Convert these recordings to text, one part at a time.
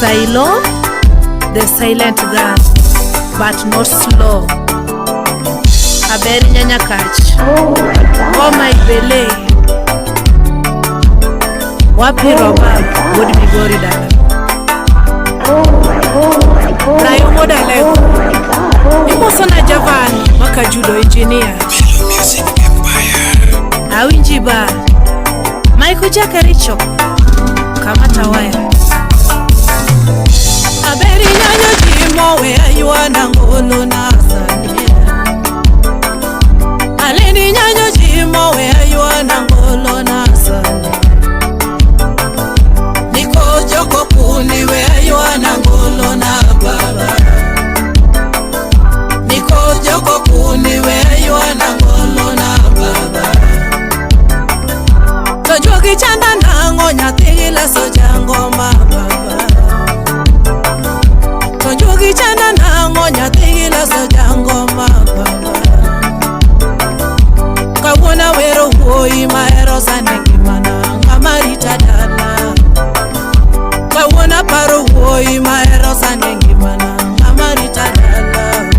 Silo, the silent girl, but not slow. Habari nyanya kach. Oh my bele. Wapi roba, would be worried at. Rayo moda leo. Imosona Javan, waka judo engineer. Music Empire. Awinjiba. Michael Jakaricho. Kamata waya. Habari nyanya jimo where you are nangolo na sania. Aleni nyanya jimo where you are nangolo na sania. Niko joko kuni where you are nangolo na baba. Niko joko kuni where you are nangolo na baba. Tojogi chanda nango nyatigila sojango ma baba. Tojogi chanda nango nyatigila sojango ma baba. Kawona wero woi maero sanengi mana ngamarita dala. Kawona paro woi maero sanengi mana ngamarita dala.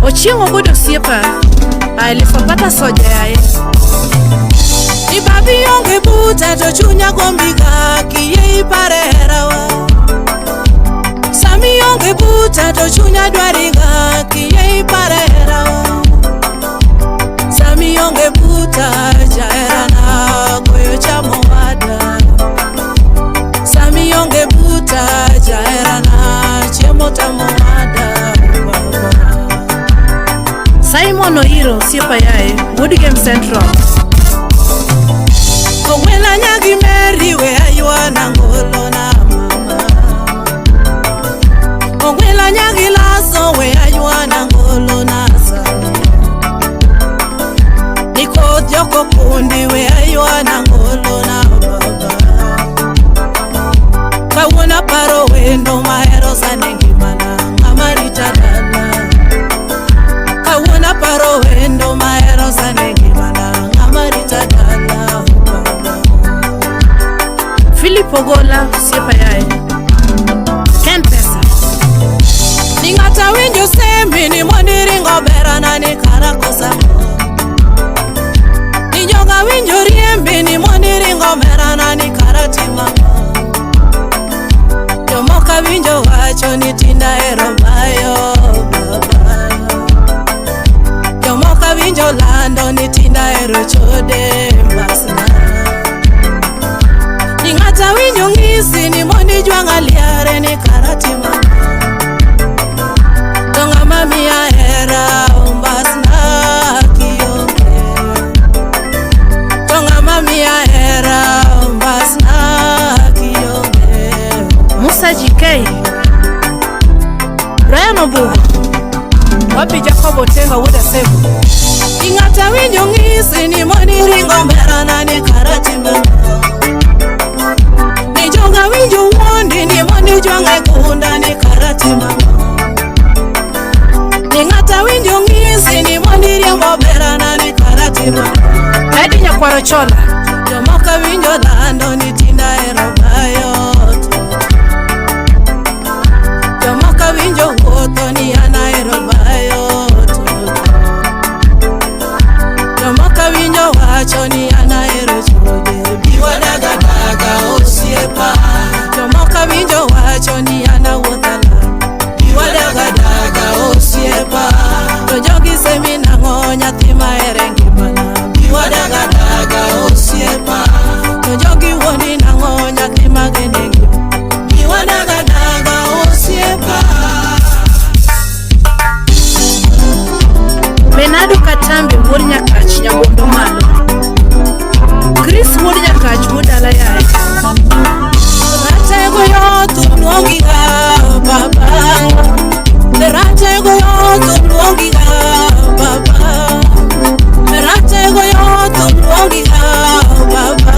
Ochingo gudo siepa alifapata soja yae. Ibabi yonge buta to chunya gombiga kiye iparerawa. Sami yonge buta to chunya dwariga kiye iparerawa. Sami yonge buta jaerana koyo chamowada. Sami yonge buta jaerana chemo tamowada. Simon Oiro siepa yae Woodgame Central. Ongwela nyagi meri where you are nangolo na mama. Ongwela nyagi laso where you are nangolo na sani. Niko joko kundi where you are nangolo na baba. Kawona paro wendo maero sanengi mana ngamarita dala. Kawona paro wendo maero sanengi mana ngamarita dala. Philip Ogola siepa yae Ken Pesa. Ningata winjo sembi ni moniringo berana ni karakosa. Nijoga winjo riembi ni moniringo berana ni karatima. Jomoka winjo wacho ni tinda erobayo baba. Jomoka winjo lando ni tinda erochode mbasna. Ningata winjo ngisi ni mondi juanga liare ni karatima. Tonga mami ya hera umbasna kiyonge. Tonga mami ya hera umbasna kiyonge. Musa JK Brian Obugo Wapi Jacob Otenga Wuda Sebu. Ningata winjo ngisi ni mondi ringo mberana ni karatima. Nijonga winjo wondi ni mondi juanga kunda ni karatima. Ningata winjo ngisi ni mondi riambo berana ni karatima. Edi nyakwaro chola Jomoka winjo lando ni tinda erobayo. Jomoka winjo woto ni ana erobayo. Jomoka winjo wacho ni ana erochode. Biwadaga daga osiepa. Jomoka winjo wacho ni ana wotala. Biwadaga daga osiepa. Tojogi semi nango nyatima erengi mana. Biwadaga daga osiepa. Tojogi woni nango nyatima genengi. Biwadaga daga osiepa. Benado Katambi Murinya Kach Nyagondo Malo. Chris Murinya Kach Mudala yae. Ratego yotu nuongiga baba. Ratego yotu nuongiga baba. Ratego yotu nuongiga baba.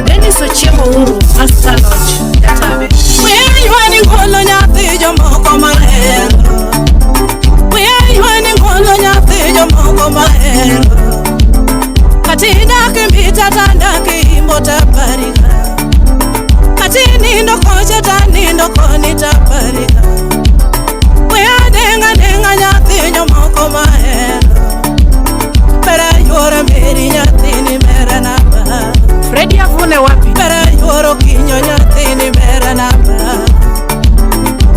Denis Ochiemo Uru Master Lodge Yatabe. Where you are ngolo nyati jomoko mahero. Where you are ngolo nyati jomoko mahero. Katina kimbita tanda kimbota parika. Kati nindo kocha ta nindo koni taparika. Wea denga nyati nyomoko mahelo. Pera yora meri nyati ni mera naba. Freddy Avune wapi? Pera yoro kinyo nyati ni mera naba.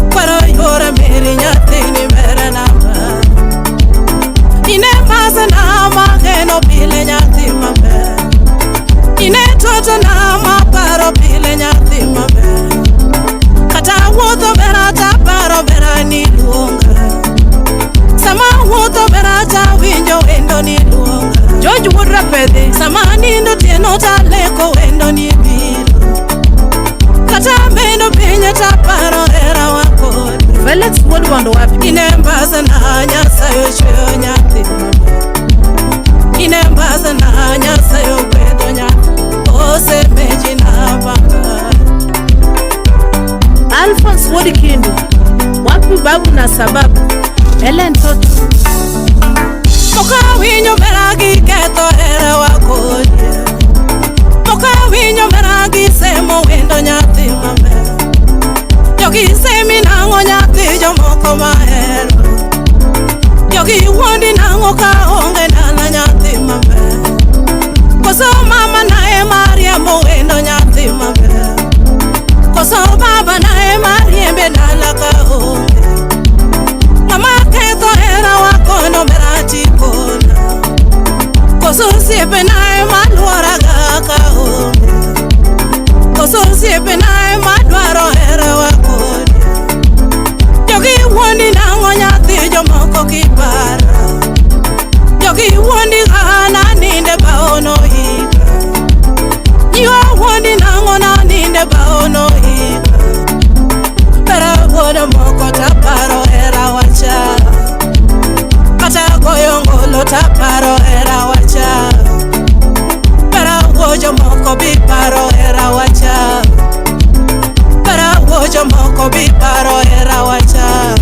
Pera yora meri nyati ni mera naba. Ine pasa na mageno pile nyati mabe. Ine toto na maparo pile nyati mabe. Kata wuto berata paro berani luonga. Sama wuto berata winjo wendo ni luonga. George Woodruff Sama nindo tieno taleko wendo ni bilo. Kata mendo pinye taparo era wakodi. Felix Woodwando wapi? Inembaza na nyasa yoshyo nyati mabe. Inembaza na nyasa yokwedo nyati. Ose meji na banga. Alphonse Wodikindu wapi? Babu na sababu Ellen Toto. Moka winyo meragi keto era wakodi. Moka winyo meragi semo wendo nyati mabe. Yogi semi nango nyati jomoko mahelo. Yogi wondi nango ka onge nana nyati mabe. Koso mama nae Mariambo wendo nyati mabe. Koso baba nae Mariembe nala ka onge. Mama keto era wakono merati kona. Koso siepe nae maluora ka onge. Koso siepe nae madwaro era wakoni. Yogi wondi nango nyati jomoko kibara. Yogi wondi gana ninde baono higa. Nyiwa wondi nango na ninde baono higa. Pera woda moko taparo era wacha. Kata goyo ngolo taparo era wacha. Pera wojo moko biparo era wacha. Pera wojo moko biparo era wacha.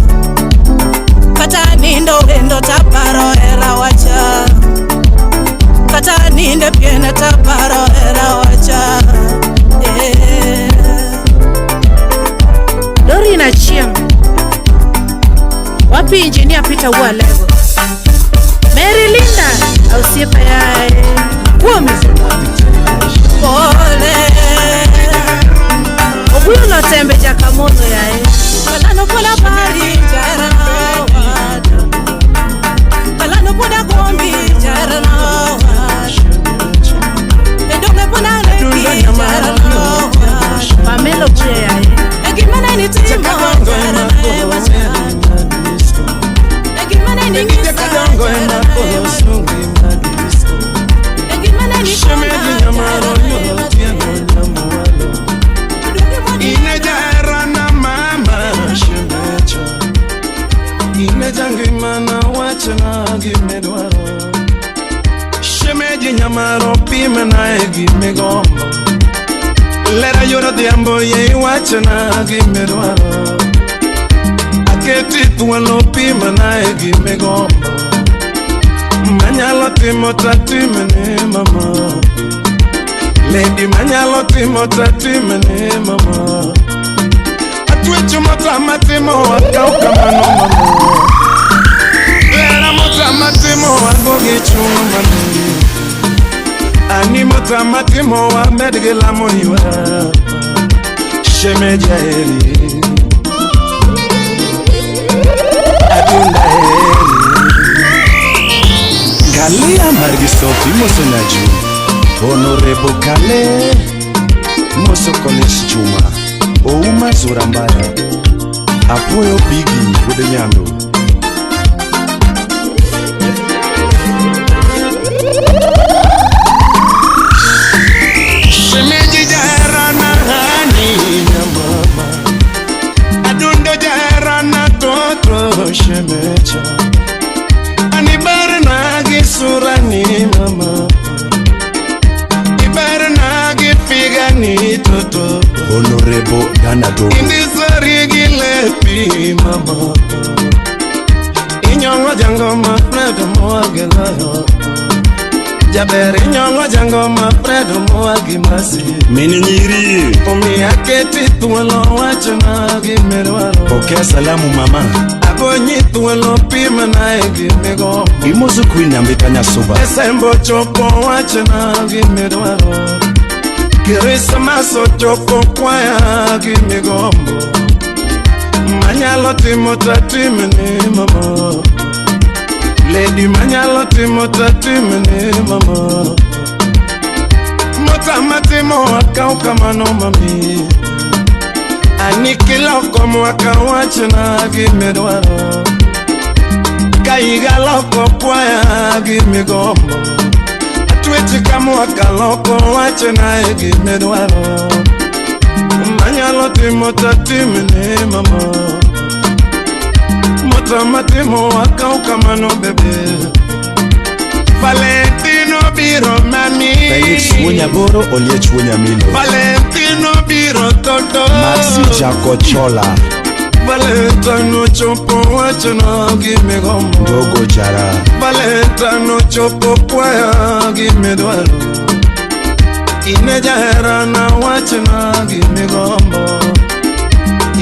Kata nindo wendo taparo era wacha. Kata ninde piene taparo era wacha. Dori na Chiam wapi? Engineer Peter Uwalego. Mary Linda au siepa yae Kumi Pole Oguyo no tembe jakamoto yae. Kalano pola pari jara wada. Kalano pola kombi jara wada. Edonge pola leki jara wada. Pamelo Buya yae. Egimana ni timo jara wada. Egimana ni ngisa jara wada. Egimana ni kona jara wada. Inejara na mama shemecho. Inejangi mana wachana gimedwaro. Shemeji nyamaro pime na gimegombo. Lera yoro diambo ye wachana gimedwaro. Aketi tuwalo pime na gimegombo. Manyalo timo tatime ne mama. Lady manyalo timo tatime ne mama. Atwecho motama timo wakauka mano mama. Lera motama timo wagogi chunga mano. Ani motama timo wa medgela moniwa. Shemeja eri Adunda eri Galia margisoti mosonaju. Honorable Kale Moso College Juma Ouma Zurambaya Apoyo Bigi Budenyando. Shemeji jara na hani na mama. Adundo jara na toto shemecha. Anibara na gisura ni mama. Ni toto Honorable Dana Dogo Indizari gilepi mama. Inyongo jango ma Fred Moagelayo. Jaberi nyongo jango ma fredo moa gimasi Mini nyiri Umi aketi tuwelo wachona gimirwaro Pokea salamu mama Agonyi tuwelo pima na gimigo Imozu kwini ambita nyasuba Esembo chopo wachona gimirwaro Kirisa maso chopo kwaya gimigombo Manyalo timo tatimini mama Lady manyalo timo tatimini mama Mota matimo wakau kamano mami Anikila komo wakawachana gimedwaro Kaiga loko kwaya gimigombo Atuechi kamo wakaloko wachana gimedwaro Manyalo timo tatimini mama Mota matimo wakau kamano bebe Valentino biro mami Felix Wunyaboro Oliech Wunyamilo Valentino biro toto Maxi Jaco Chola Valentino chopo wachana gimigombo Dogo Jara Valentino chopo kwaya gimidwaro Ineja hera na wachana gimigombo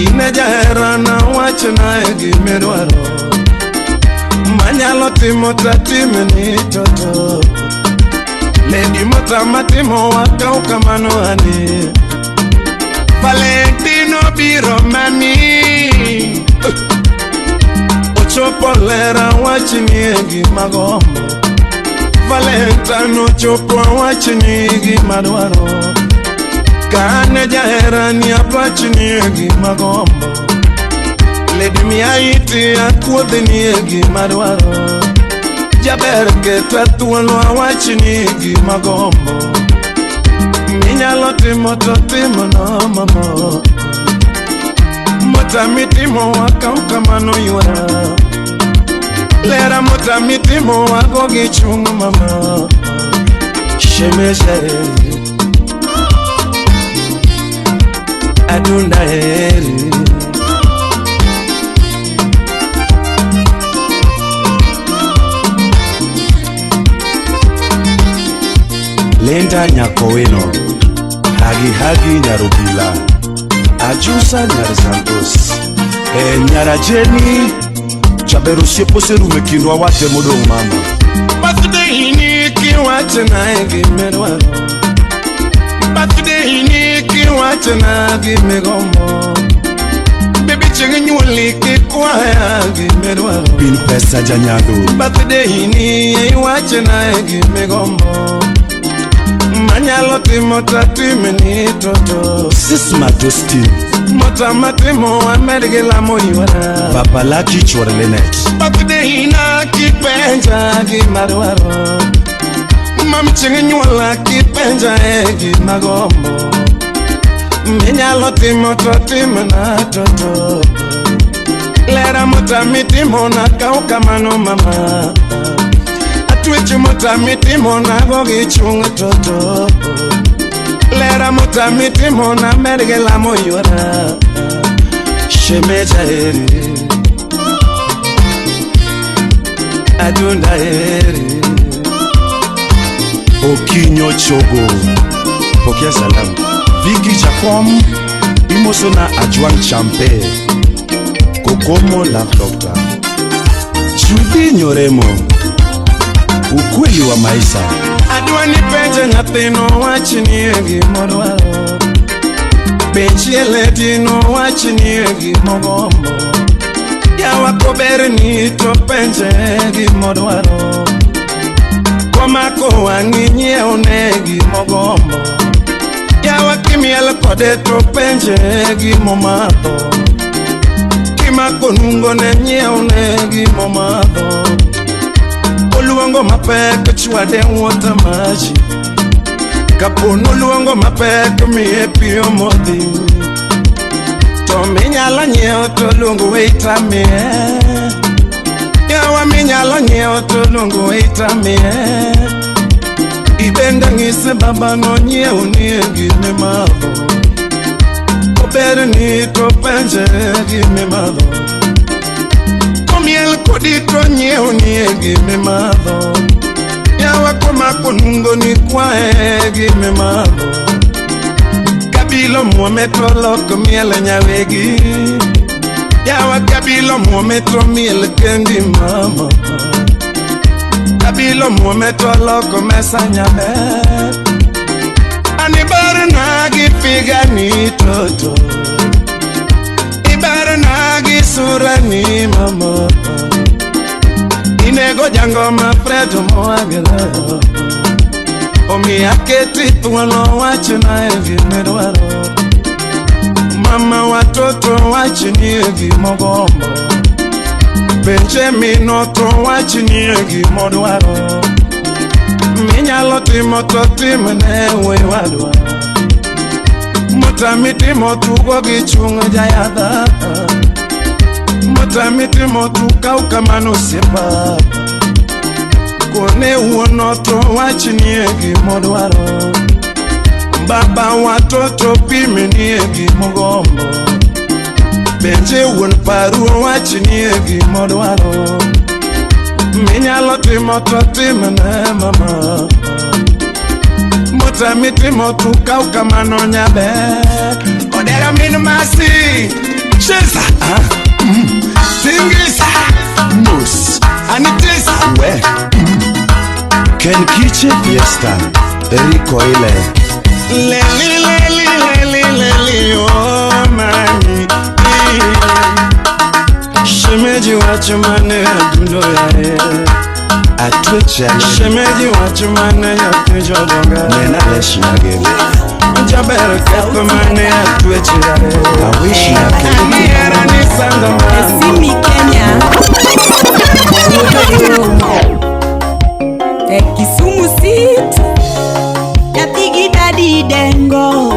Ineja hera na wachana gimidwaro Manyalo timo tatimini toto Lady mota matimo wakau kamano ani Valentino biro mami Ochopo lera wachini gimagombo Valentino chopo wachini gimadwaro Kane jahera ni apachini gimagombo Lady miaiti akuodhini gimadwaro Jaber keta thuolo awachini gimagombo Minyalo timo to timo no mama Mota mitimo wakau kamano yuara Lera mota mitimo wako gichung mama Shemeje Adunda heri Lenda Nyakoweno Hagi Nyarubila Ajusa Nyarisantos Nyarajeni Chaberu siepo seru mekindwa wate modong mama Birthday ni kiwache na gimedwaro Birthday ni kiwache na gimegombo Baby chenye nyuli kikwaya gimedwaro Pin pesa janyado Birthday ni iwache na gimegombo Manyalo timo tatimini toto Sis Majesty Mota matimo amergela moyuara Papa Lucky Chwarlenet Birthday na kipenja gimadwaro Mami chenye nyuala kipenja gimagombo Minyalo timo tatimina toto Lera mota mitimo na kau kamano mama Atuechi mota mitimo na gogi chung toto Lera mota mitimo na mergela moyuara Shemeja heri Adunda heri Okinyo Chogo Pokea salamu Viki Jacom Imosona Ajuan Champe Kokomo Love Doctor Judy Nyoremo Ukweli wa maisha Adwa ni penje nyathino wachini gimodwaro Benchiele dino wachini gimogombo Yawa kober ni to penje gimodwaro Komako wangi nyieo ne gimogombo Yawa kimiel kode to penje gimomadho Kimako nungo ne nyieo ne gimomadho Oluongo mapek chwade wuota maji Kapono oluongo mapek miye piyo modhi To minyalo nyieo to luongo weita miye Yawa minyalo nyieo to luongo weita miye Ibende ng'ise baba no nyieo nie gime madho Ober ni to penje gime madho Komiel kodi to nyieo nie gime madho Yawa Joma kunungo ni kwae gime malo Kabilo muametro loko miele nyawegi Yawa kabilo muametro miele kendi mama Kabilo muametro loko mesa nyabe Anibara nagi figa ni toto Ibara nagi sura ni mama Inego jango mafredo moagelo Omi aketi tuwalo wache na evi medwaro Mama watoto wache ni evi mogombo Benjamin oto wache ni evi modwaro Minyalo timo to timene we wadwa Mutamiti motugo gichunga jayadha Mutamiti motuka ukamano sepa Kone uono to wachini egi modwaro Baba watoto pime ni egi mogombo Benje uon paru wachini egi modwaro Minyalo timo to timene mama Mutamiti motuka ukamano nyabe Odera minu masi Sheza Tingis Mus Anitis We Ken Kiche Fiesta Rico Ile Leli oh mani Shemeji wachumane adundo ya Atweche Shemeji wachumane ya tujo donga Nena leshi na gebe Jabere kepo mane atweche ya Awishi na gebe Aniera ni sanga mani Simi Kenya Kisumu City Yatigi Daddy Dengo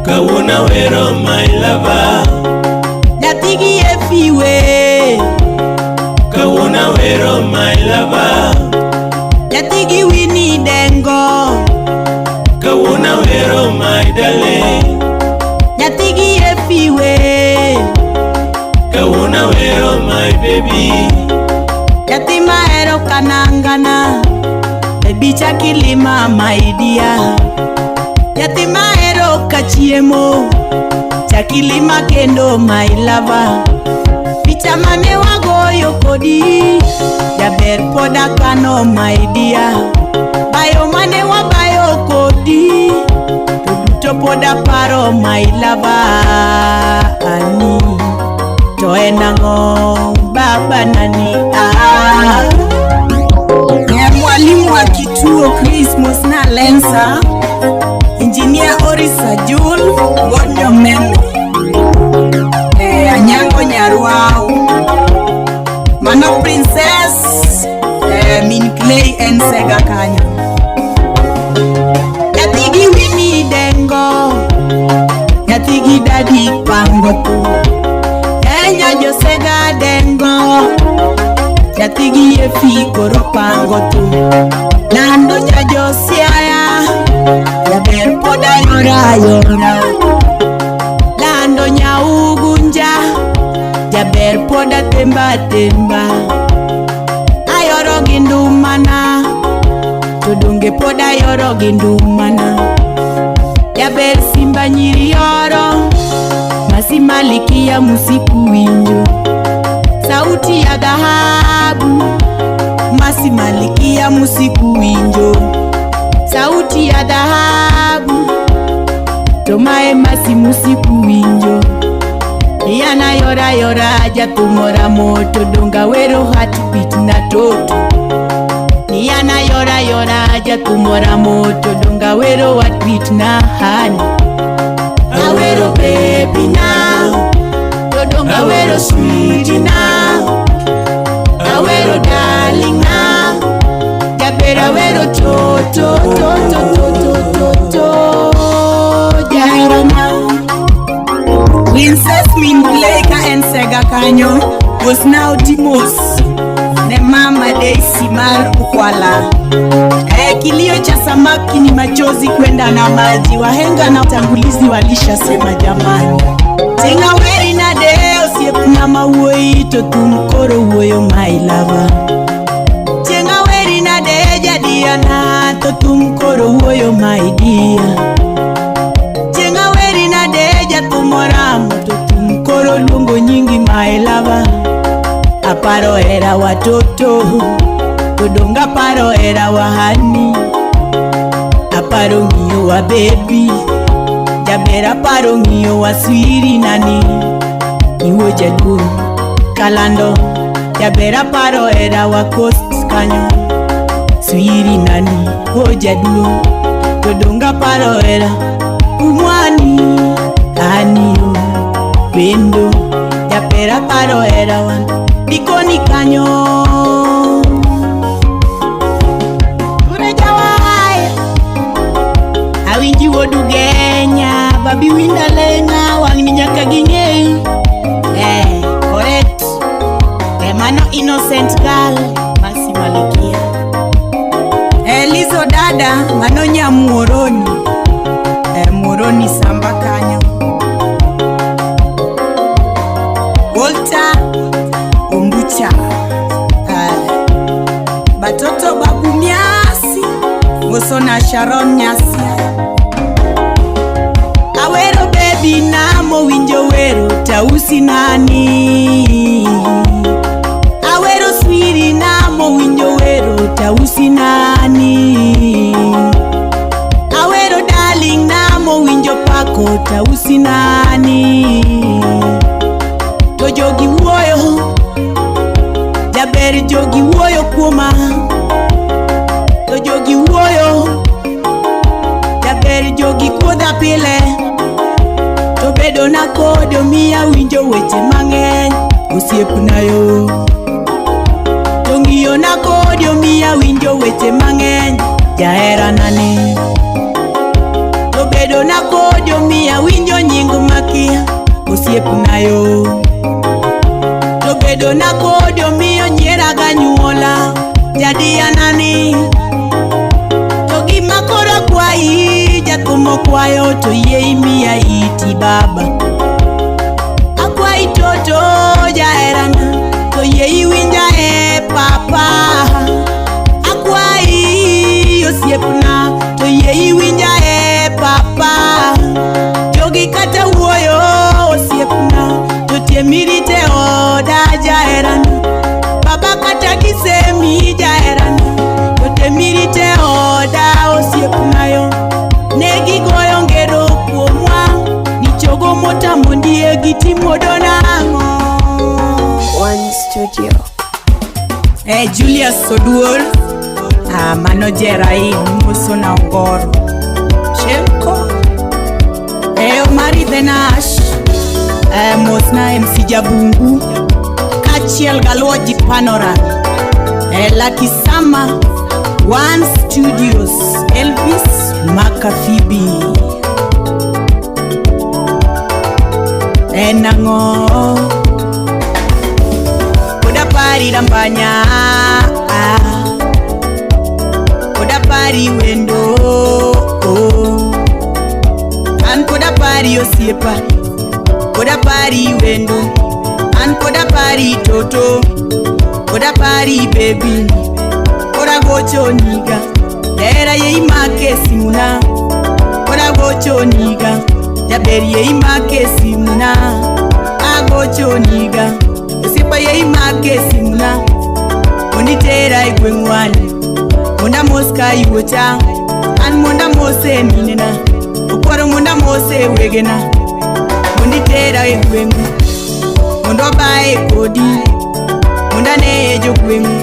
Kawuna wero my lover Yatigi Efiwe Kawuna wero my lover Yatigi Winnie Dengo Kawuna wero my darling Yatigi Efiwe Kawuna wero my baby Yatima ero kanangana Baby chakilima my dear Yatima ero kachiemo Chakilima kendo my lover Picha mane wagoyo kodi Jaber poda kano my dear Bayo mane wabayo kodi Tuduto poda paro my lover Ani To enango baba nani Mwalimu wa kituo Christmas na Lensa Engineer Orisa Jul Gonyo Meme Anyango Nyarwao Mano Princess Min Clay and Sega Kanya Yatigi Winnie Dengo Yatigi Daddy Pangotu Enya Josega Dengo Yatigi Efi Koropangotu Nando nya Josiaya Yaber poda yora yora Nando nya Ugunja Yaber poda temba temba Ayoro gindumana Tudunge poda yoro gindumana Yaber simba nyiri yoro Masimaliki ya musiku winjo Sauti ya dhahabu Masimaliki ya musiku winjo Sauti ya dhahabu Tomae masi musiku winjo Yana yora yora jatumora moto Donga wero heartbeat na toto Yana yora yora jatumora moto Donga wero heartbeat na hani Awero baby now Donga wero sweet now Awero darling now Jabera wero toto Jairo now Princess Min Bleka and Sega Kanyo was now Timos Ne mama Daisy Mar Ukwala kilio cha samaki ni machozi kwenda na maji Wahenga na utangulizi walisha sema jamani Tenga weri na deo siepuna mawoi Totu mkoro uoyo my lover Tenga weri na deo jadi Jadiana to tum koro wuoyo my dear. Chenga weri na deja tumoramo to tum koro lungo nyingi my lover. Aparo era watoto, tudonga paro era wahani. Aparo ngiyo wa baby, jabera paro ngiyo wa swiri nani. Iwo jadu kalando, jabera paro era wa coast kanyo. Swiri nani, o jadu, tudonga paro era umwani. Anio, bendo, jabera paro era wa Bikoni kanyo. Kure jawai awinji wodu genya. Babi winda lenga wang ni nyaka gingei. Correct. Mano innocent girl Masi Malikia. Lizo dada mano nya muoroni. Muoroni samba kanyo. Walter Ombucha. Batoto babu Nyasi Mosona Sharon Nyasi. Awero baby namo winjo wero tausi nani. Awero swiri namo winjo wero tausi nani. Awero darling namo winjo pako tausi nani. To jogi wuoyo, jaber jogi wuoyo kuoma. To jogi wuoyo, jaber jogi kuodha pile. To bedo na kodo miya winjo weche mang'eny osiepna yo. To ng'iyo na kodo miya winjo weche mang'eny jahera nani. To bedo na kodo miya winjo nying makia osiepna yo. To bedo na kodo miyo nyiera ga nyuola jadia nani. To gima koro kwayi jakumo kwayo to yei miya iti baba. Akwayi toto jaherana to yei winja papa. Akwayi osiepna to yei winja papa. Jogi kata wuoyo osiepna to tiemirite oda jaherana. Baba kata gisemi jaherana to temirite oda osiepna yo. Negi goyo ngero kuomwa ni chogo mota mondie gitimo donango. One Studio. Julius Oduor mano Jerai Musona Ongoro Shemko Omari Benash Mosna MC Jabungu Kachiel Galwaji Panora Lucky Sama One Studios Elvis Makafibi Nango Koda pari rambanya Koda pari wendo An koda pari osiepa Koda pari wendo An koda pari toto Koda pari baby Koda gocho niga Dera ye imake simuna Koda gocho niga Jaberi ye imake simuna Agocho niga Osipa ye imake simuna Monitera igwengwani Monda moska iwocha An monda mose minena Ukwaro monda mose wegena Monitera igwengu Mondo bae kodi Monda nejo gwengu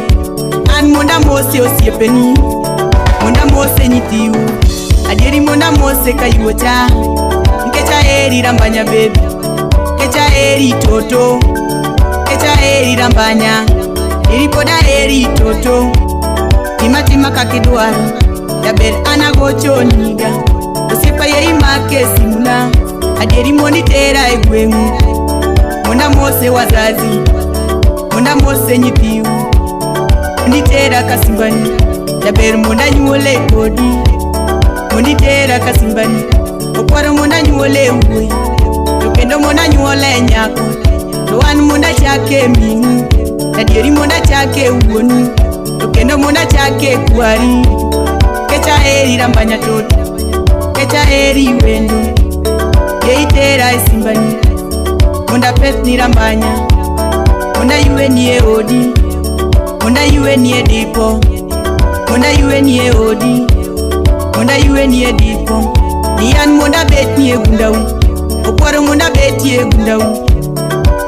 An monda mose osiepeni Monda mose nyithiu Adieri monda mose kayuocha Nkecha eri rambanya baby Kecha eri toto Kecha eri rambanya Eri poda eri toto Tima kakidwaro Jaber anagocho niga Osipa ye imake simuna Adieri monitera egwengu Monda mose wazazi Monda mose nyithiu Monitera kasimbani Jaber monda nyuole kodi Monitera kasimbani Okwaro monda nyuole uwe Tokendo monda nyuole nyako To wan monda chake mingu Adieri monda chake uwoni to kendo munda chake kwari kecha eri rambanya toto kecha eri wendo yeitera isimbani munda pet ni rambanya munda yue nie odi munda yue nie dipo munda yue nie odi munda yue nie dipo nian munda bet nie gundau okwaro munda bet nie gundau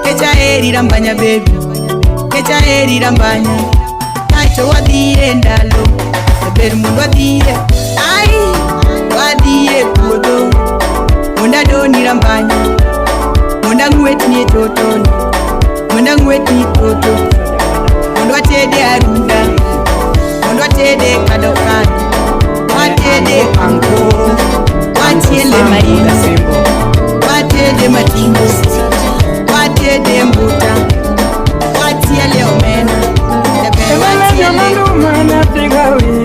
kecha eri rambanya baby kecha eri rambanya acho wadire ndalo ber mundu wadire ai wadire puodo munda doni rambanya munda ngwet ni totoni munda ngwet ni toto munda watede arunda munda watede kadokado watede ango watiele maika sembo watede matingo watede mbuta watiele omena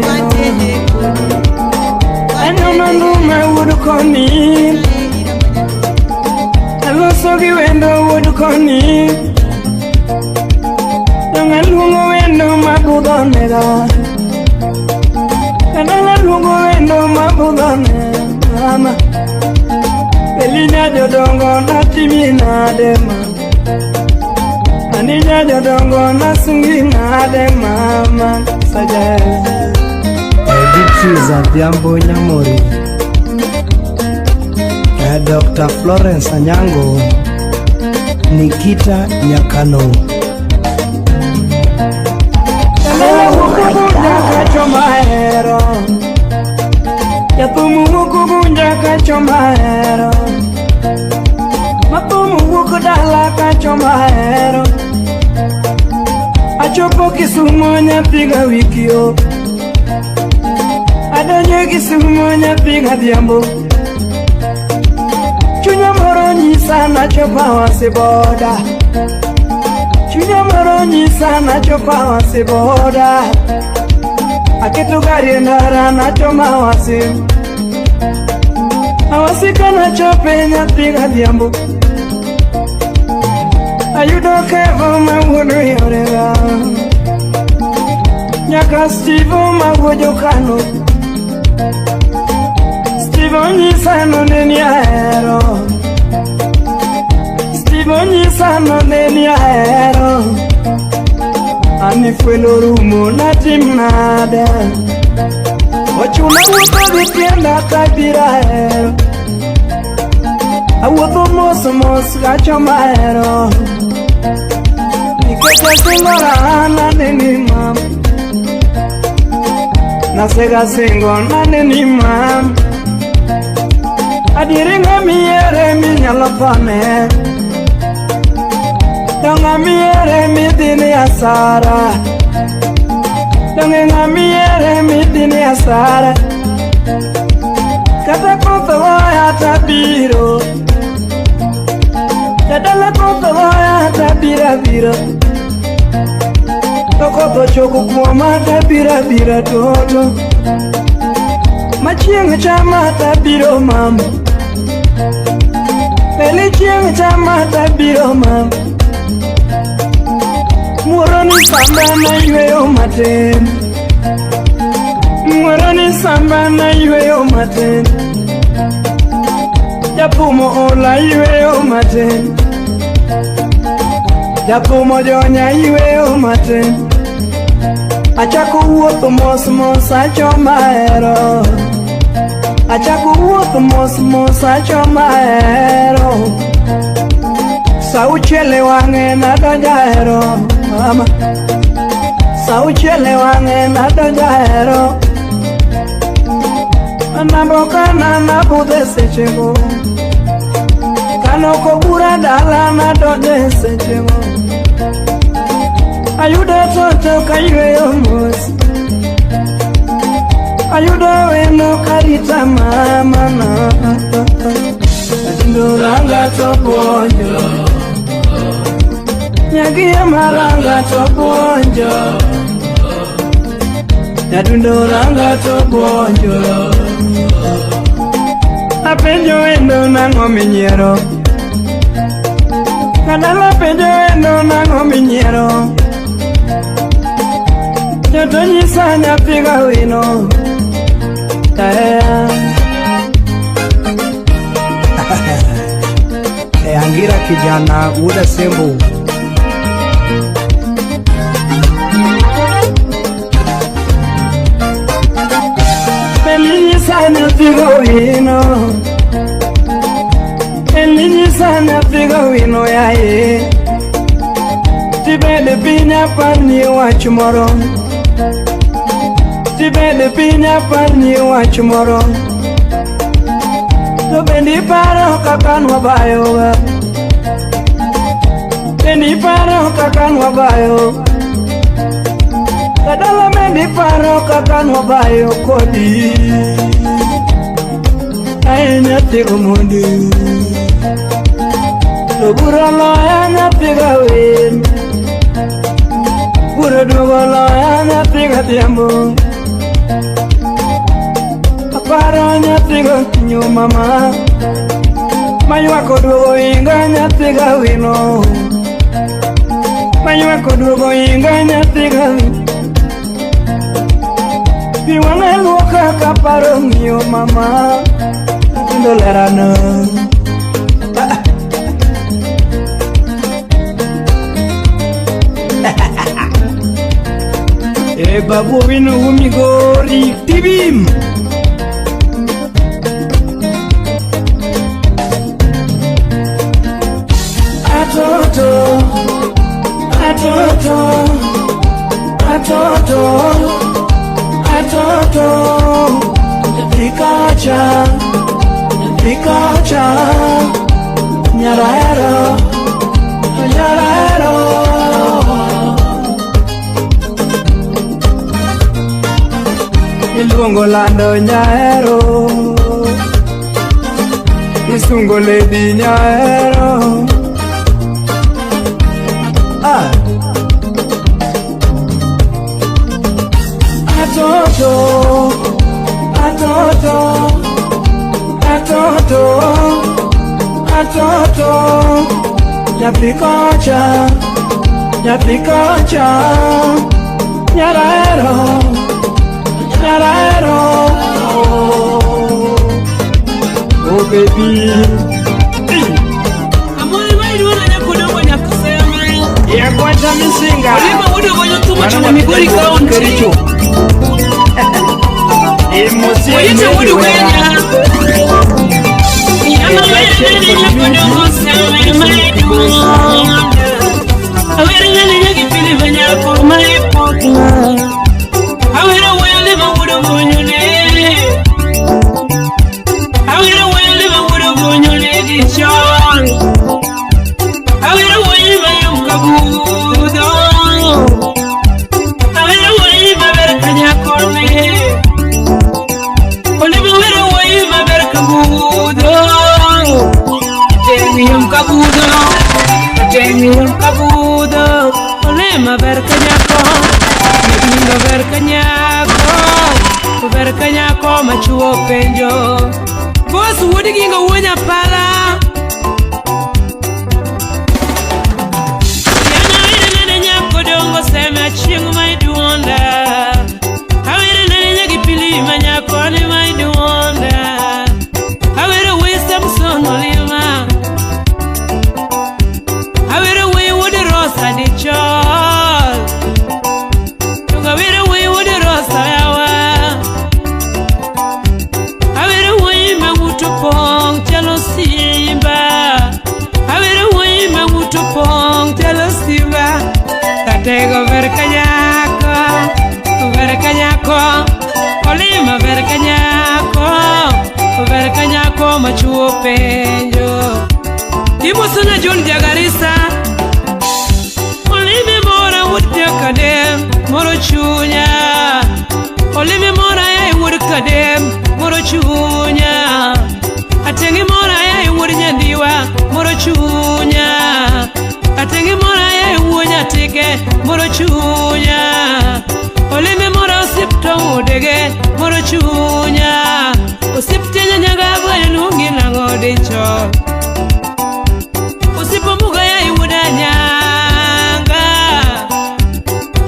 watede Anyomandume wudukoni Alosogi wendo wudukoni Nangalungo wendo mabudonega Nangalungo wendo mabudonega Elinya jodongo natimina dema Aninya jodongo nasungina dema Sajaya Chiza Diambo Nyamori Dr. Florence Anyango Nikita Nyakano Kachomaero Yatumu kukunja kachomaero Matumu kukudala kachomaero Achopo Kisumu nyapiga wikio Adonye Kisumu nyapiga Diambo Chunya moro nyisa nachopa wasiboda Chunya moro nyisa nachopa wasiboda Aketu gari ndara nachoma wasim Awasika nachope nyapiga Diambo Ayudo kevo mawudu yorega Nyaka Steve mawojo kano Steve onyisa no neni aero Steve onyisa no neni aero Ani fuelo rumo na timnade Ochuma wuto vitienda kabira aero Awuto mos mos gachoma aero Nikecha singora na neni mam Nasega singo na neni mam Adiringa miere mi nyalo pame Donga miere mi dini asara Donga miere mi dini asara Kata koto waya tabiro Kadala koto waya tabira bira Tokoto choku kuama tabira bira toto Machieng chama tabiro mama Peli chieng chama tabiro mama Muroni samba na yueyo maten Muroni samba na yueyo maten Japumo ola yueyo maten Japumo jonya yueyo maten Achako wuotho mos mos achoma ero Achako wuotho mos mos achoma ero Sauchele wange nadonja ero mama Sauchele wange nadonja ero Anambokana nabudhe sechego Kanoko bura dala nadonje sechego Ayudo toto kayueyo mos Ayudo weno karita mama na Adindo ranga toponjo Nyagia maranga toponjo Adindo ranga toponjo Apenjo weno nango minyero Kadala penjo weno nango minyero tonyisa nyapiga wino Angira kijana Uda Sembo. Belini sana piga wino, belini sana piga wino ya ye. Tibele pinya pani wachumoro, tibele pinya pani wachumoro. To bendi paro kakan wabayo, bendi paro kakan wabayo. Kadala bendi paro kakan wabayo kodi. Aynya tigo mundi, to bura loya tiga win, bura dugo loya tiga tiambo. Paro nyatigo nyo mama, maywa kodugo inga nyatiga wino, maywa kodugo inga nyatiga wino. Piwana luka kaparo nyo mama, ndolerana. Babu wino umigori tibim. Atoto, Pikacha, Nyaraero, Iluongo lando nyaero, isungo lady nyaero. Atoto, Pikacha, Nyaraero. Oh baby, Amoni waidu wana kudogo nyakusema ya kwanza misinga. Olima wudu wanyo tuma chuma Migori County. Oyiche wudu wenya Yama wena nyakudogo sewe maidu. Awere nani nyakipili vanya kwa maipokla. Awere wele mawudu wanyone. Awere wele mawudu wanyone dichon. Awere wele mayukabudo. Awere wele maberekanya korme. Olima wele wele maberekabudo. Tengi yumkabudo. Olima berekanya Berkanyako machuo penjo Boss wudi ginga wonya pala Yana nene nyako dongo sema chingu maiduonda Hawere nene nyaki pili manyako ni maiduonda Hawere wisdom son olima Hawere we wudi rosa di chol Hawere we wudi rosa yawa Katego verkanyako, olima verkanyako machuo penjo. Ibusuna John Jagarisa, olimi mora wutia kadem, moro chunya. Olimi mora ya wud kadem, moro chunya. Atengi mora ya wud nyandiwa, moro chunya. Atengi mora ya wunya tike, moro chunya. Olimi mora usipto udege, moro chunya. Usiptenya nyaga bwene nungi nango dicho. Usipo muga ya iwuda nyanga.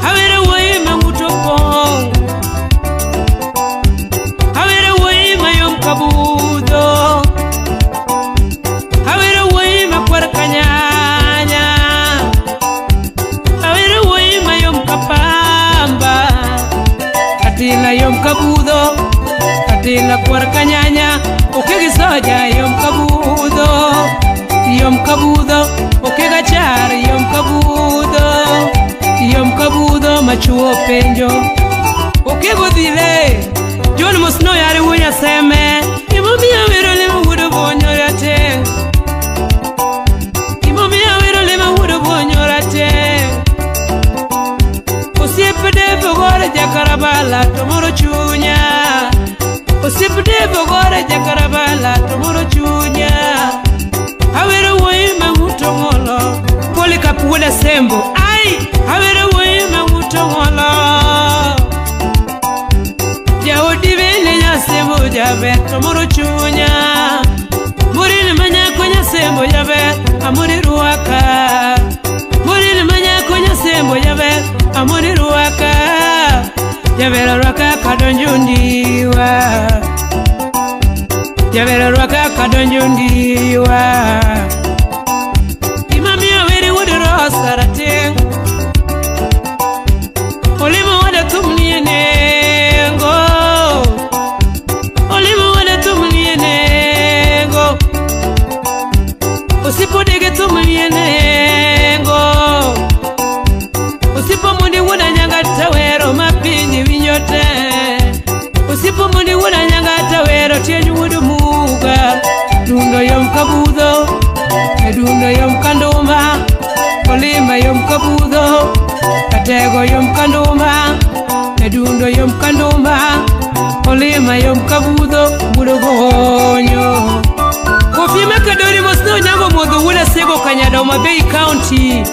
Hawere woyi mangutopo. kabudho Atila kwar kanyanya okegi soja yom kabudho okega char yom kabudho machuo penjo okego dhile John Musno yari wunya seme Imomia wero lima wudo bonyorate Osipde bogore jakarabala tomoro chunya Osipde bogore jakarabala tomoro chunya Awero wima utongolo Poli kapuda sembo Ai awero wima utongolo Jaudi vile nya sembo jabe tomoro chunya Murini manya kwenye sembo jabe amuri ruaka Murini manya kwenye sembo jabe amuri ruaka Javera ruaka kadonjundiwa Javera ruaka kadonjundiwa Imami aweri wudi rosarate Olima wada tumnienengo Olima wada tumnienengo Usipodege tumnienengo Usipo mundi wuna nyanga tawero mapinyi winyote Usipo mundi wuna nyanga tawero tienyu wudu muga Dundo yom kabudho Dundo yom kanduma Olima yom kabudho Katego yom kanduma Dundo yom kanduma Olima yom kabudho Wudu gonyo Kofi Makadori Musno nyango mudhu wuna sego kanyada Umabei County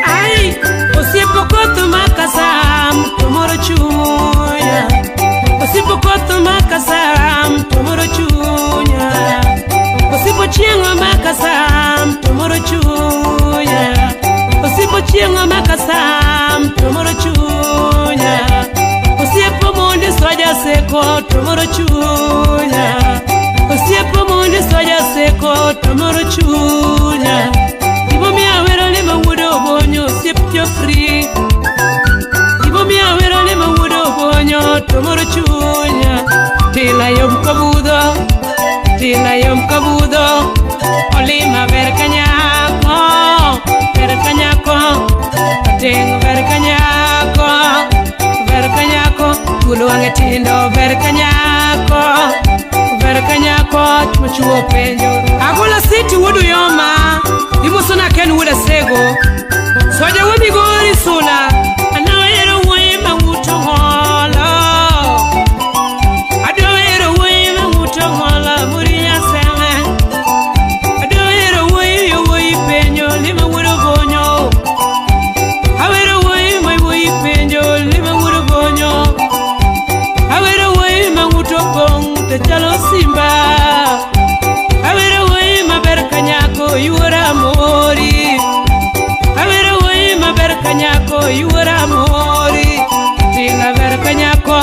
Ai Osipokoto makasam tomoro chunya Osipokoto makasam tomoro chunya Osipochiengo makasam tomoro chunya Osipochiengo makasam tomoro chunya Osipo mundi soja seko tomoro chunya Osipo mundi soja seko tomoro chunya Ibomi awero lima wudo bonyo Sipjo free Ibomi awero lima wudo bonyo Tomoro chunya Tila yom kabudho Olima verkanyako Atengo verkanyako Gulu wange tindo verkanyako Machuo penjo Agula city wudu yoma Imusuna ken wuda sego Soja wami gori sula Anawero wima utongola Adawero wima utongola Murinya seme Adawero wima penyo Lima wudu bonyo Awero wima penyo Lima wudu bonyo Awero wima utopong Techalo simba Awero wima berkanyako Yuara mori Awero wima berkanyako Yuara mori Tila berkanyako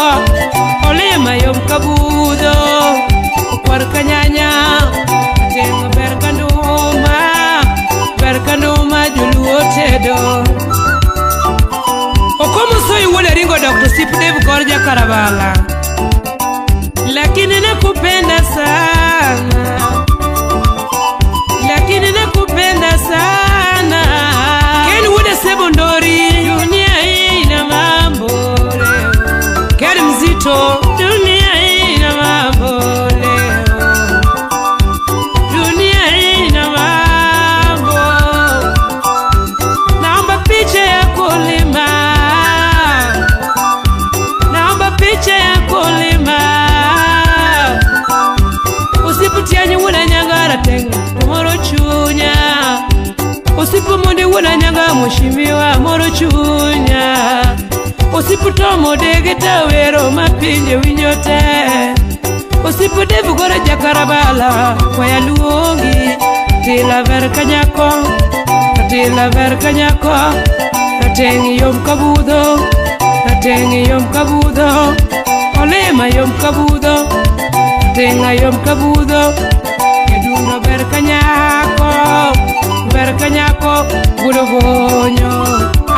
Olema yom kabudho Ukwar kanyanya Tengo berkanduma Juluo tedo Okomo soy wole ringo Dr. Sipdev Gorja Karabala Lakini nakupenda sana Ken wude sebondori Dunia ina mambo leo Ken mzito Dunia ina mambo leo Dunia ina mambo Naomba picha ya kulima Usiputianye wuna nyangara tenga Moro chunya Usipu mundi wuna nyanga Mushimiwa moro chunya Usiputomo dege tawero Mapinje winyote Usipu devu gore jakarabala Kwa ya luongi Tila verkanyako Katengi yom kabudho Olema yom kabudho Tenga yom kabudho Kedundo berkanyako Wudo bonyo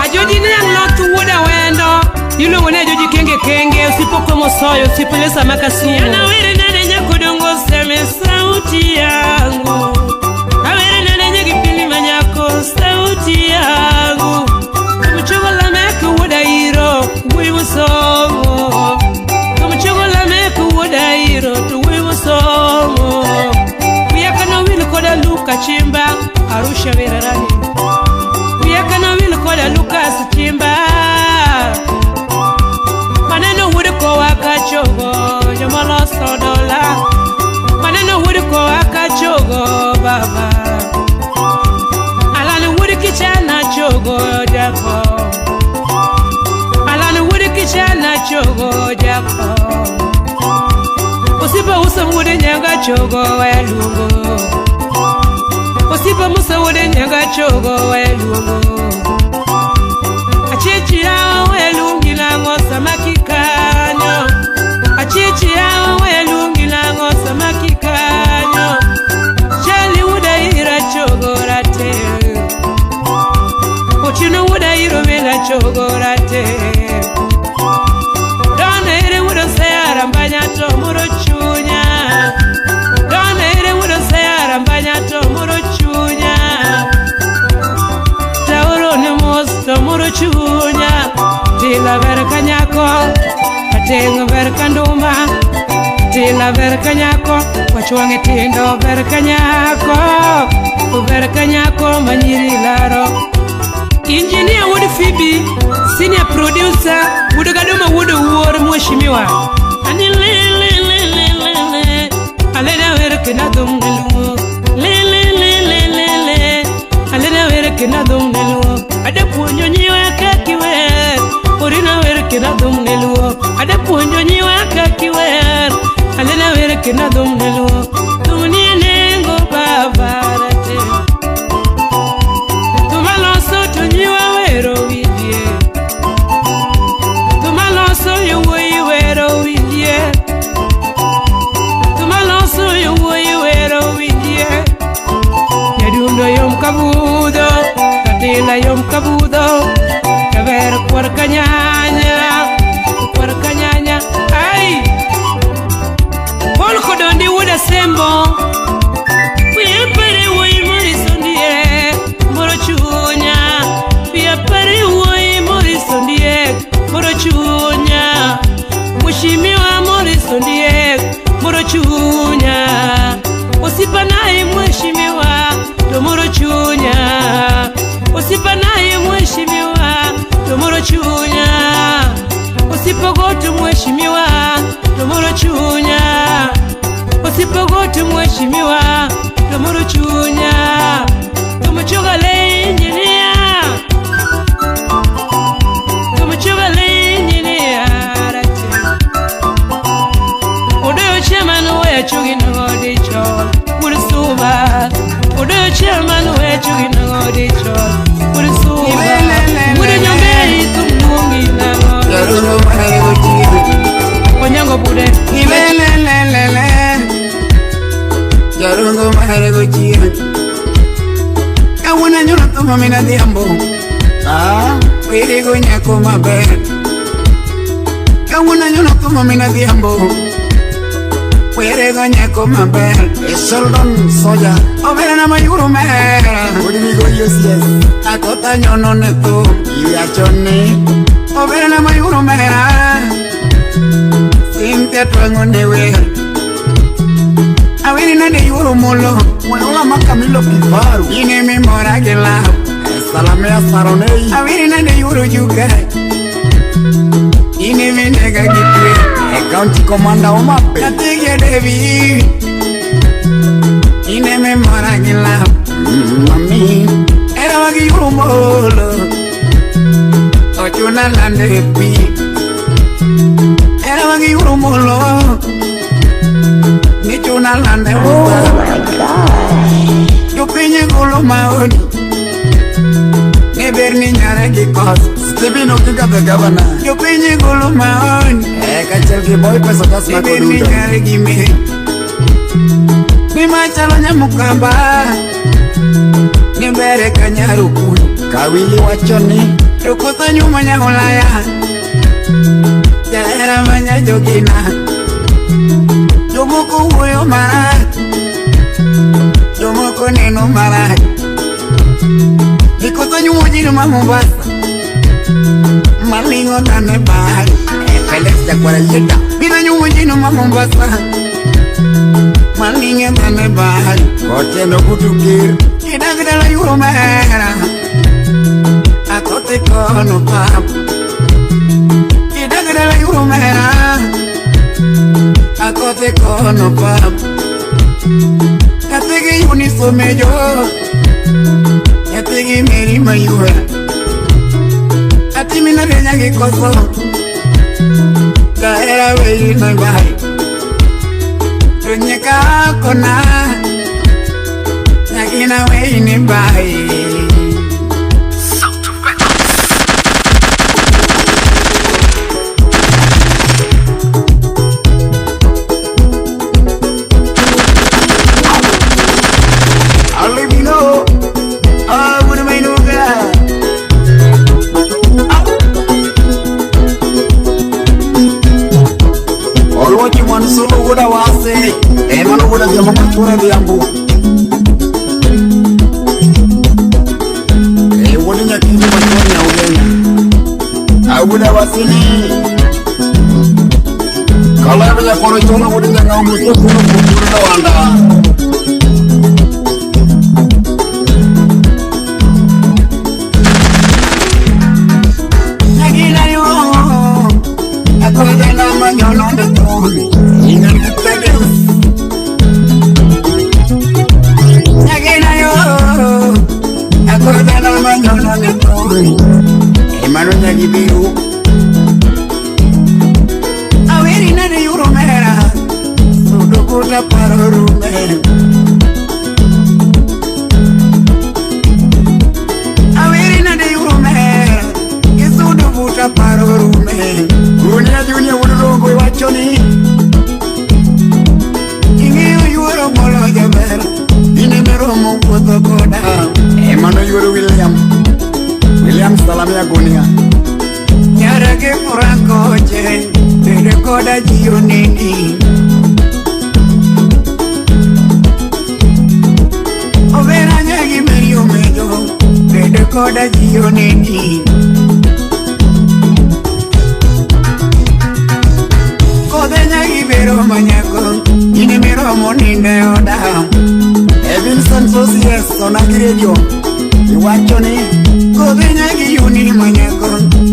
Ajoji nang lotu wuda wendo Yulo wane ajoji kenge Usipokomo soyo sipelesa makasumu. Yana wiri nane nyakudungu seme sauti yangu. Awiri nane nyakipili manyako sauti yangu. Kumuchogola meku wadairo wimu somo. Kumuchogola meku wadairo tu wimu somo. Kuyakana wili koda luka chimba Arusha virarani. Kuyakana wili koda luka chimba. Maneno wuriko wakachogo Jomala sodola. Maneno wuriko wakachogo baba. Alani wuriki chana chogo jako. Alani wuriki chana chogo jako. Usipa usa wude nyanga chogo welungo. Usipa musa wude nyanga chogo welungo. Achichi yao welungi lango samaki kanyo. Achichi yao welungi lango samaki kanyo. Chali wuda ira chogo rate. Uchino wuda iro vela chogo rate. Dona ire wuda sayara mbanya to muro chunya. Dona ire wuda sayara mbanya to muro chunya. Tauro ni mosto muro chunya. Tila verka nyako, patengo verka nduma. Tila verka nyako, wachwange tindo verka nyako. Verka nyako manyiri laro. Engineer Wood Phoebe, senior producer, Wood Gadoma Wood War Mweshimiwa. Ani le alena werke na dongelu. Le alena werke na dongelu. Ada punyo nyiwa kakiwer. Orina werke na dongelu. Ada punyo nyiwa kakiwer. Alena werke na dongelu. Dunia nengo babarate. Tumaloso tunyiwa wero widie. Tumaloso yuwi wero widie. Tumaloso yuwi wero widie. Yadundo yom kabudo. Katila yom kabudo. Kaver kwarkanyanya. Kwarkanyanya. Ay! Polko dondi wuda sembo. Pia pare woi morisondie. Moro chunya. Pia pare woi morisondie. Moro chunya. Mweshimiwa morisondie. Moro chunya. Usipanai mweshimiwa. Do moro chunya. Usipanai mweshimiwa. Do moro chunya. Usipogotu mweshimiwa. Do moro chunya. Usipogotu mweshimiwa. Do moro chunya. Tumuchogale engineer. Tumuchogale engineer. Odo chairman we chugi no de chol. Ursuba. Odo chairman we chugi no de chol. Ursuba. Ure nyombe tumungi na. Yarungo mahego chiru. Onyango bude. Yarungo mahego chiru. Kawuna nyona tuma mina diambo. Wirigo nyako maber. Kawuna nyona tuma mina diambo. Wirigo nyako maber. Sheldon soja. Obera na mayuru mera. Wirigo yes. Akota nyono neto. Iachone. Obera na mayuru mera. Sinte twango newe. Awiri na de yuru molo. Wala makamilo kifaru. Ine memora gela. Salamea saronei. Awiri na de yuru juga. Ine menega gitwe. County commander omape. Natige devi. Ine memora gela. Mami. Era wagi yuru molo. Ochuna lande pi. Era wagi yuru molo. Nichuna lande uta. Oh my God. Yupinye gulu maoni. Neberni nyara kikos. Stephen Okinga the governor. Yupinye gulu maoni. Kachel ki boy pesa tasma koduda. Neberni nyara gime. Mima chalo nyamukamba. Nembere kanyaruku. Kawili wachoni. Rukuta nyuma nyahulaya. Jahera manya jogina Jomoko huyo mara Jomoko neno mara Nikoto nyumujini Mombasa Malingo tane bahari Felix jakwara yeda Bina nyumujini Mombasa Malingo tane bahari Kote no kutukir Kidagdala yuro mera Akote kono papu Kidagdala yuro mera Akote kono papu Kategi uniforme jo Kategi meri mayura Ati mina renya kikoso Kahera wei na bai Tunyeka kona Nakina wei ni bai Solo wase, mano udah jaman kurang diambu. Wadinya kini macamnya udahnya. Udah wasini. Kalau ada kono colo wadinya ngau musuh kuno wanda. Lagi layo, aku ada nama nyolong betul. Ingat terus. Nagina yo, aku ada nama nyolong betul. Emanu nyagi biru. Awiri nade yuro mera, sudo kuda paroru mera. Awiri nade yuro mera, isudo kuda paroru mera. Dunia udah wachoni. Molo jaber ini meromo foto koda emano yuru William salamnya gunia nyara ke Franco je tede koda jionini overanya gimerio mejo tede koda jionini kodenya gibero manyako ini meromo ninde oda Evinson Sosies sonagirejo iwachoni kodenya giyuni manyako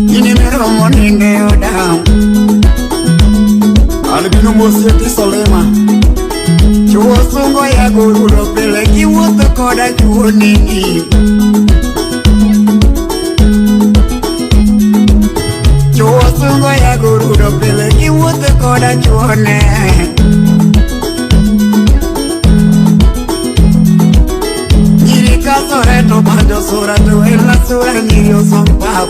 ini meromo ninde oda Albino Mosieti Solema chuo sungo ya gururo pele kiwuotho koda chuo nini chuo sungo ya gururo pele kiwuotho koda chuo ne Soreto bando sorato en la sora nirio son pap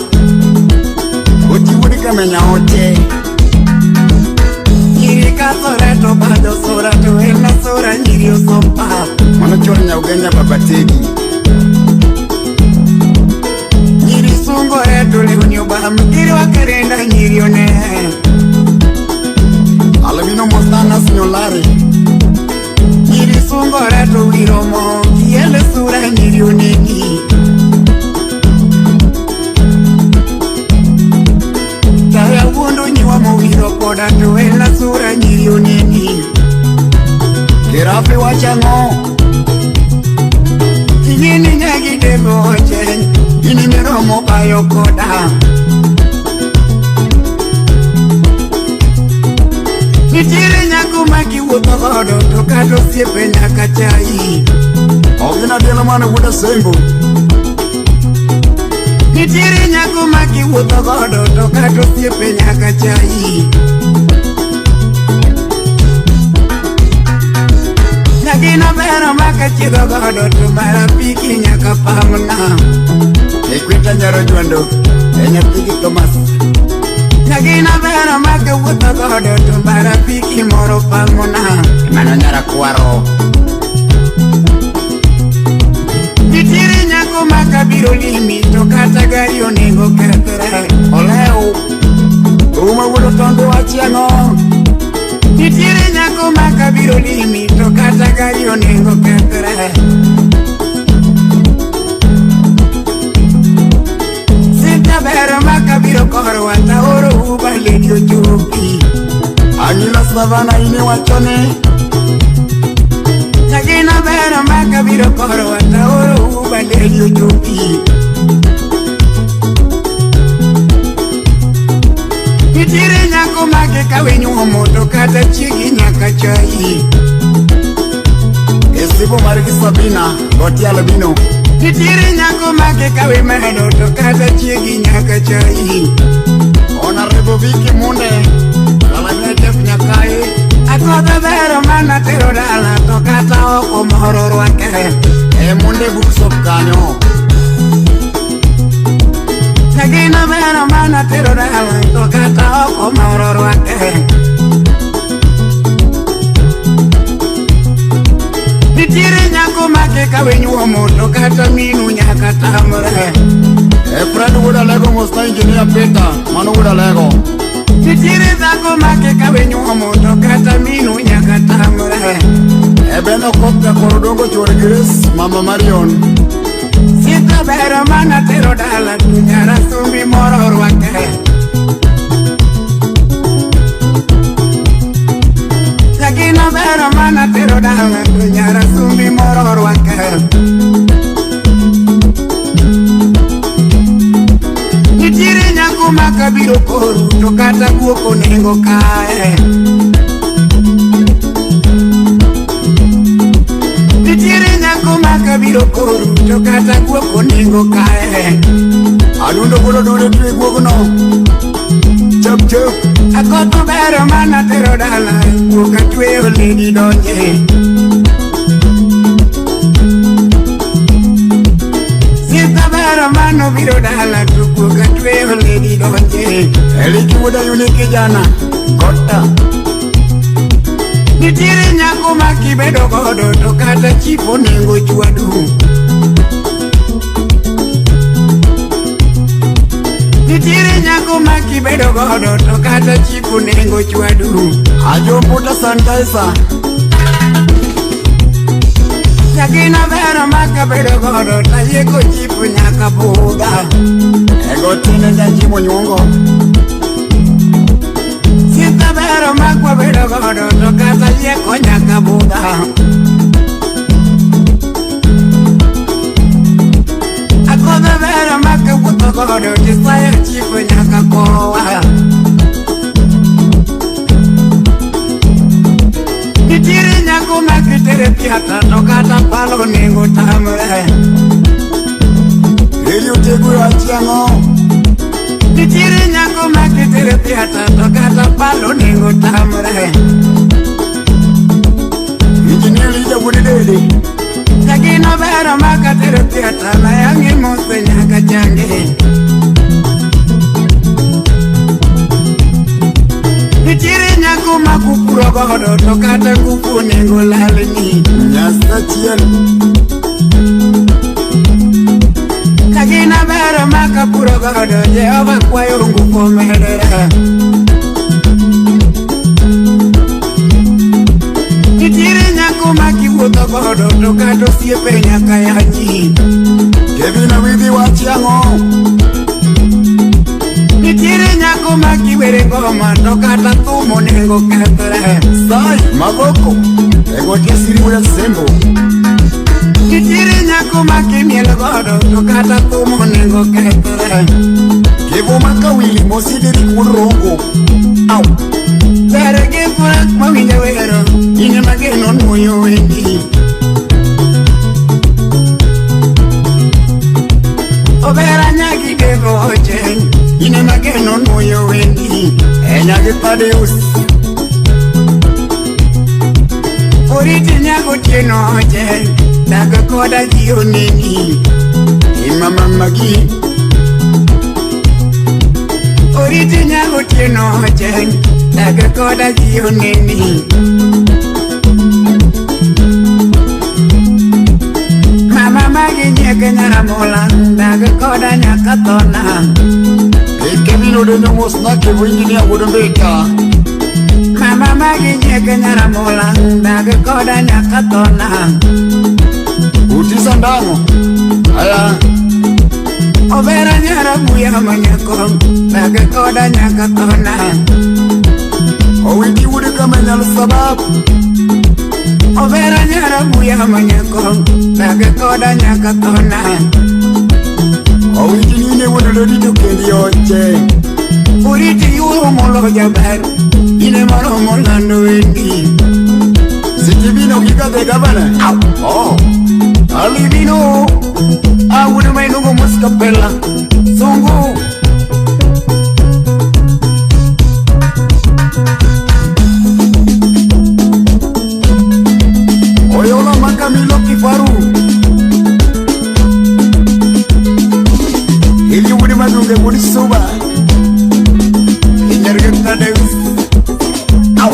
Uchi wudi kamenya oche Nyirika soreto bando sorato en la sora nirio son pap Mano chora nya ugenya babategi Nyiri sungo eto leunyo baham Kiri wakarenda nyirio ne Alamino mostana signolare Nyiri sungo reto wiromo Kiele sura nyirio nini Taya wundo nyiwa mowiro koda tuela sura nyirio nini Kirafi wachango Inyini nyagi dego oche Ini miromo bayo koda Nitire nyaku maki wuto godo Tokato siepe nyaka chai Ogina dela mana wuda sembo Nitire nyaku maki wuto godo Tokato siepe nyaka chai Nyagina bera maka chido godo Tumara piki nyaka pamna Ekwita nyaro juando Enya piki Thomas Nyagina bera maka wuto godo Tumara piki moro pamna Emano nyara kuaro Nitiri nyako makabiro limi Tokata gari onego kethre Oleo Uma wudo tondo savana ini wachone Nagina vera maka viro koro wata oro ubandeli ujupi Nitire nyako make kawenyu homoto kata chigi nyaka chai Esibo mariki Sabina goti alabino Nitire nyako make kawe medo to kata chigi nyaka chai Ona Reboviki munde Kalanya def nyakai Akota vero mana tero dala to kata oko moro rwake munde buksop kanyo Nagina vero mana tero dala to kata oko moro rwake Nitire nyako make kawenyu omoto kata minu nyaka tamre Fred wuda lego mosta engineer Peter manu wuda lego Nitire zako make kawenyu omoto kata minu nyaka tamre Beno kopka korodongo chore Grace Mama Marion Sita bero mana tero dala tunyara sumbi moro rwake Nagina vero mana tero dala tunyara sumbi moro rwake Nitire nyako makabiro koru to kata guoko nengo kae Nitire nyako makabiro koru to kata guoko nengo kae Adundo bolo dole tue guoko no Chop chop Akoto bero mana tero dala Guoka tue o lady donje Sita bero mano biro dala Guoka tue o lady donje Eliki wuda yuniki jana Kota Nitire nyako makibedo godo to kata chipo nengo chuadu Nitire nyako makibedo godo to kata chipo nengo chuadu Ajo puta sanitizer Nagina vero makabedo godo ta yeko chipo nyaka buga Ego tine janjimo nyongo Sita vero makwa bedo godo to kata yeko nyaka buga Akoda vero maka wuto godo tisaya chipo nyaka kowa Nitire nyako makitere piata to kata palo nengo tamre Ili utegu ya chiango Nitire nyako makitere piata to kata palo nengo tamre Engineer lida wudideli Nagina vero makatere piata na yangi mose nyaka change Nitire nyako makupuro godo to kata kupu nengo lalini Nyasta chiel Nagina vero makapuro godo Jehova kwayo ngupo medera Nitire nyako makiwuto godo to kata siepe nyaka yaji Kevina withi wachiango Nitire nyako makiwere goma to kata thumo nengo kethre Sai magoko ego tiasiri wuda sembo Nitire nyako makimiel godo to kata thumo nengo kethre Kivu makawili mosidiri kurongo Au Tere kifurak mawinja wero Ine mageno nuyo wendi Obera nyaki devo ochen Ine mageno nuyo wendi Nyaki padeus Oriti nyako tieno ochen Daga koda jiyo neni Imama magi Oriti nyako tieno ochen Daga koda jiyo neni Mama magi nyeke nyara mola Daga koda nyaka tona Kevino de nyomos na kevo engineer wudumbeka Mama magi nyeke nyara mola Daga koda nyaka tona Utisa ndano Aya Overa nyara buya manyako Daga koda nyaka tona Owiti wudu kamenya sabab Overa nyara buya manyako Nage koda nyaka tona Owiti nine wono do dito kendi oche Uriti yuo molo jaber Ine maro molando wendi Sitibino kika de gabana Oh Alibino Awudu may nungo muskapela Songo Oyola makamilo kifaru Ili wudi madunge wudi suba Inyargeta deus Au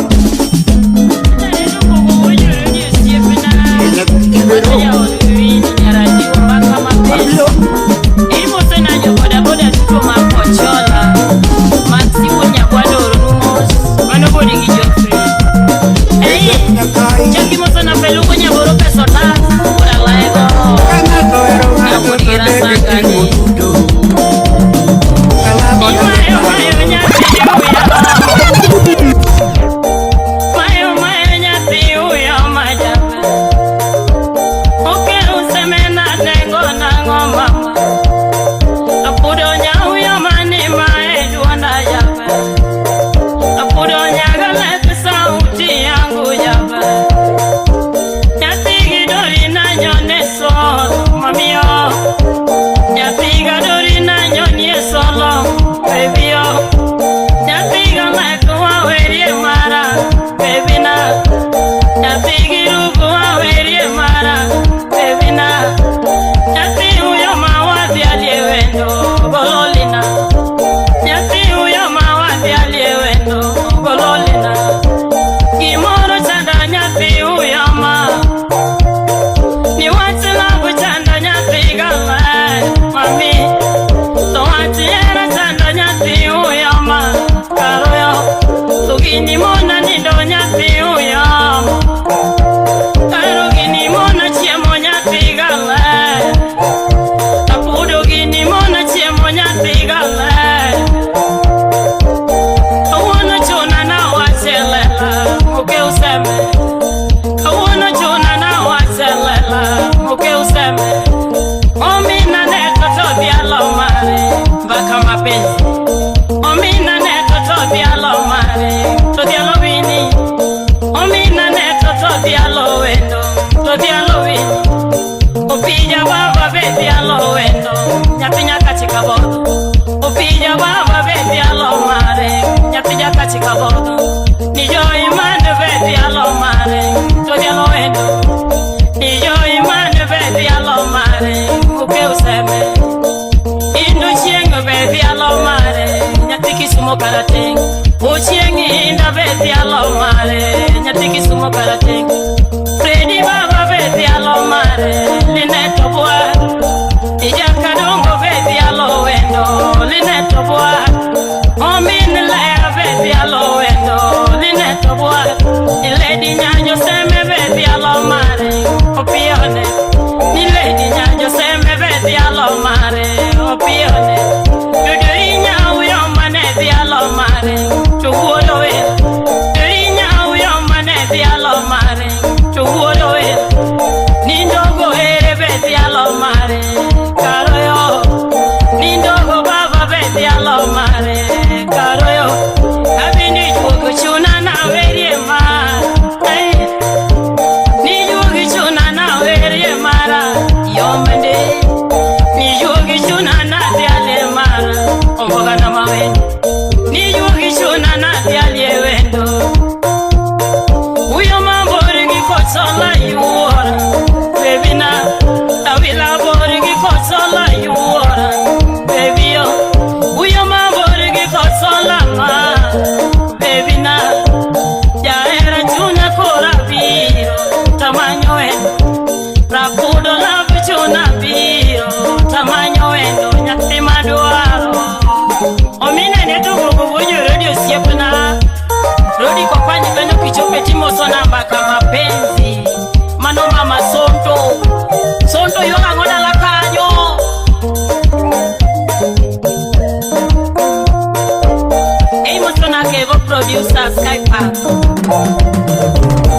tunake vo producer Skype.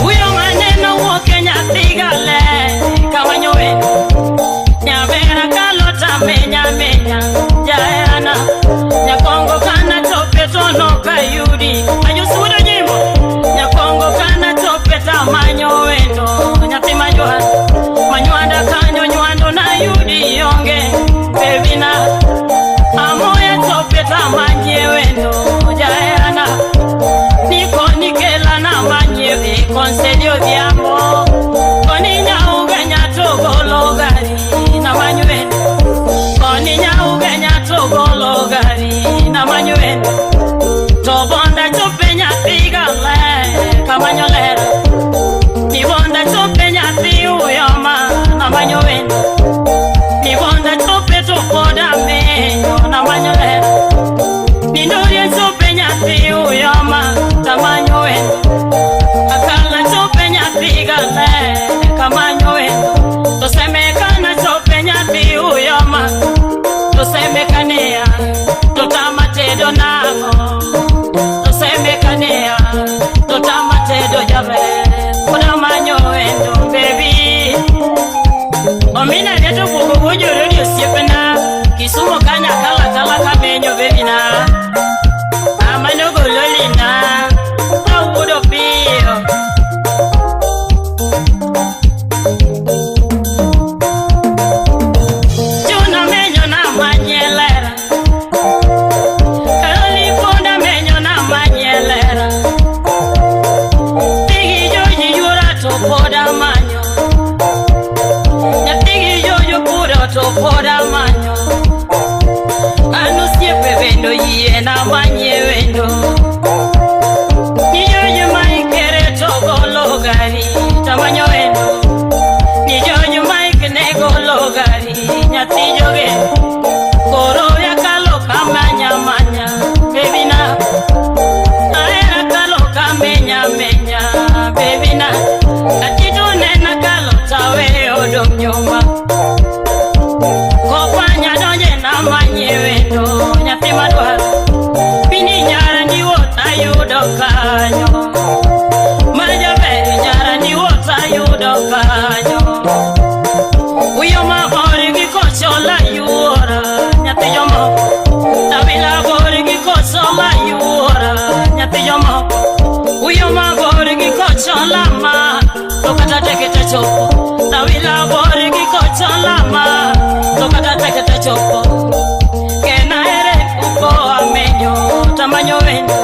Uyo maneno wo Kenya tigale kawanyo wenu. Nyavera kalota menya jaena. Nyakongo kana tope tono kayudi. Anyusuda nyimo. Nyakongo kana tope tamanyo wendo. Nyati manyoha. Manywanda kanyo nywando na yudi yonge. Baby na amoya tope tamanye wendo. Jaena. Niko nikela na manye konsedio diamo. Koninya ugenya togolo gari na manyuendo. Koninya ugenya togolo gari na manyuendo. Tobonda chopenya tigale kamanyolera. Nibonda chopenya tiuyoma na manyuendo. Nibonda chope topoda menyo na manyolera. Nindorie chopenya tiuyoma na manyuendo. Akala chopenya tigale kamanyuendo. Tosemekana chopenya tiuyoma. Tosemekanea totamatedo nako. Tosemekanea totamatedo jabe. Kuna manyuendo baby. Omina neto kukubujo radio siepena. Kisumo kanya kala kamenyo baby na. Amanogo lolina. Audo pio. Juna menyo na manyelera. Kalifonda menyo na manyelera. Tigi joji yura topoda manyo. Nyatigi jojo pura topoda manyo. Anusiepe vendo yie na manye vendo. Nijojo maikere togolo gari tamanyo vendo. Nijojo maikene golo gari nyati joge. Koro ya kalo kamanya baby na. Aera kalo kamenya baby na. Atidune na kalo tawe odom nyoma. Kopanya donje na manye wendo nyati madwa. Pini nyara ni wota yudo kanyo. Majaberi nyara ni wota yudo kanyo. Uyo mabori gikochola yuora nyati yomo. Tabila bori gikochola yuora nyati yomo. Uyo mabori gikochola ma. Tokata tekete chopo. Tabila bori gikochola ma. Tokata tekete chopo. Kena ere uko amenyo tamanyo wendo.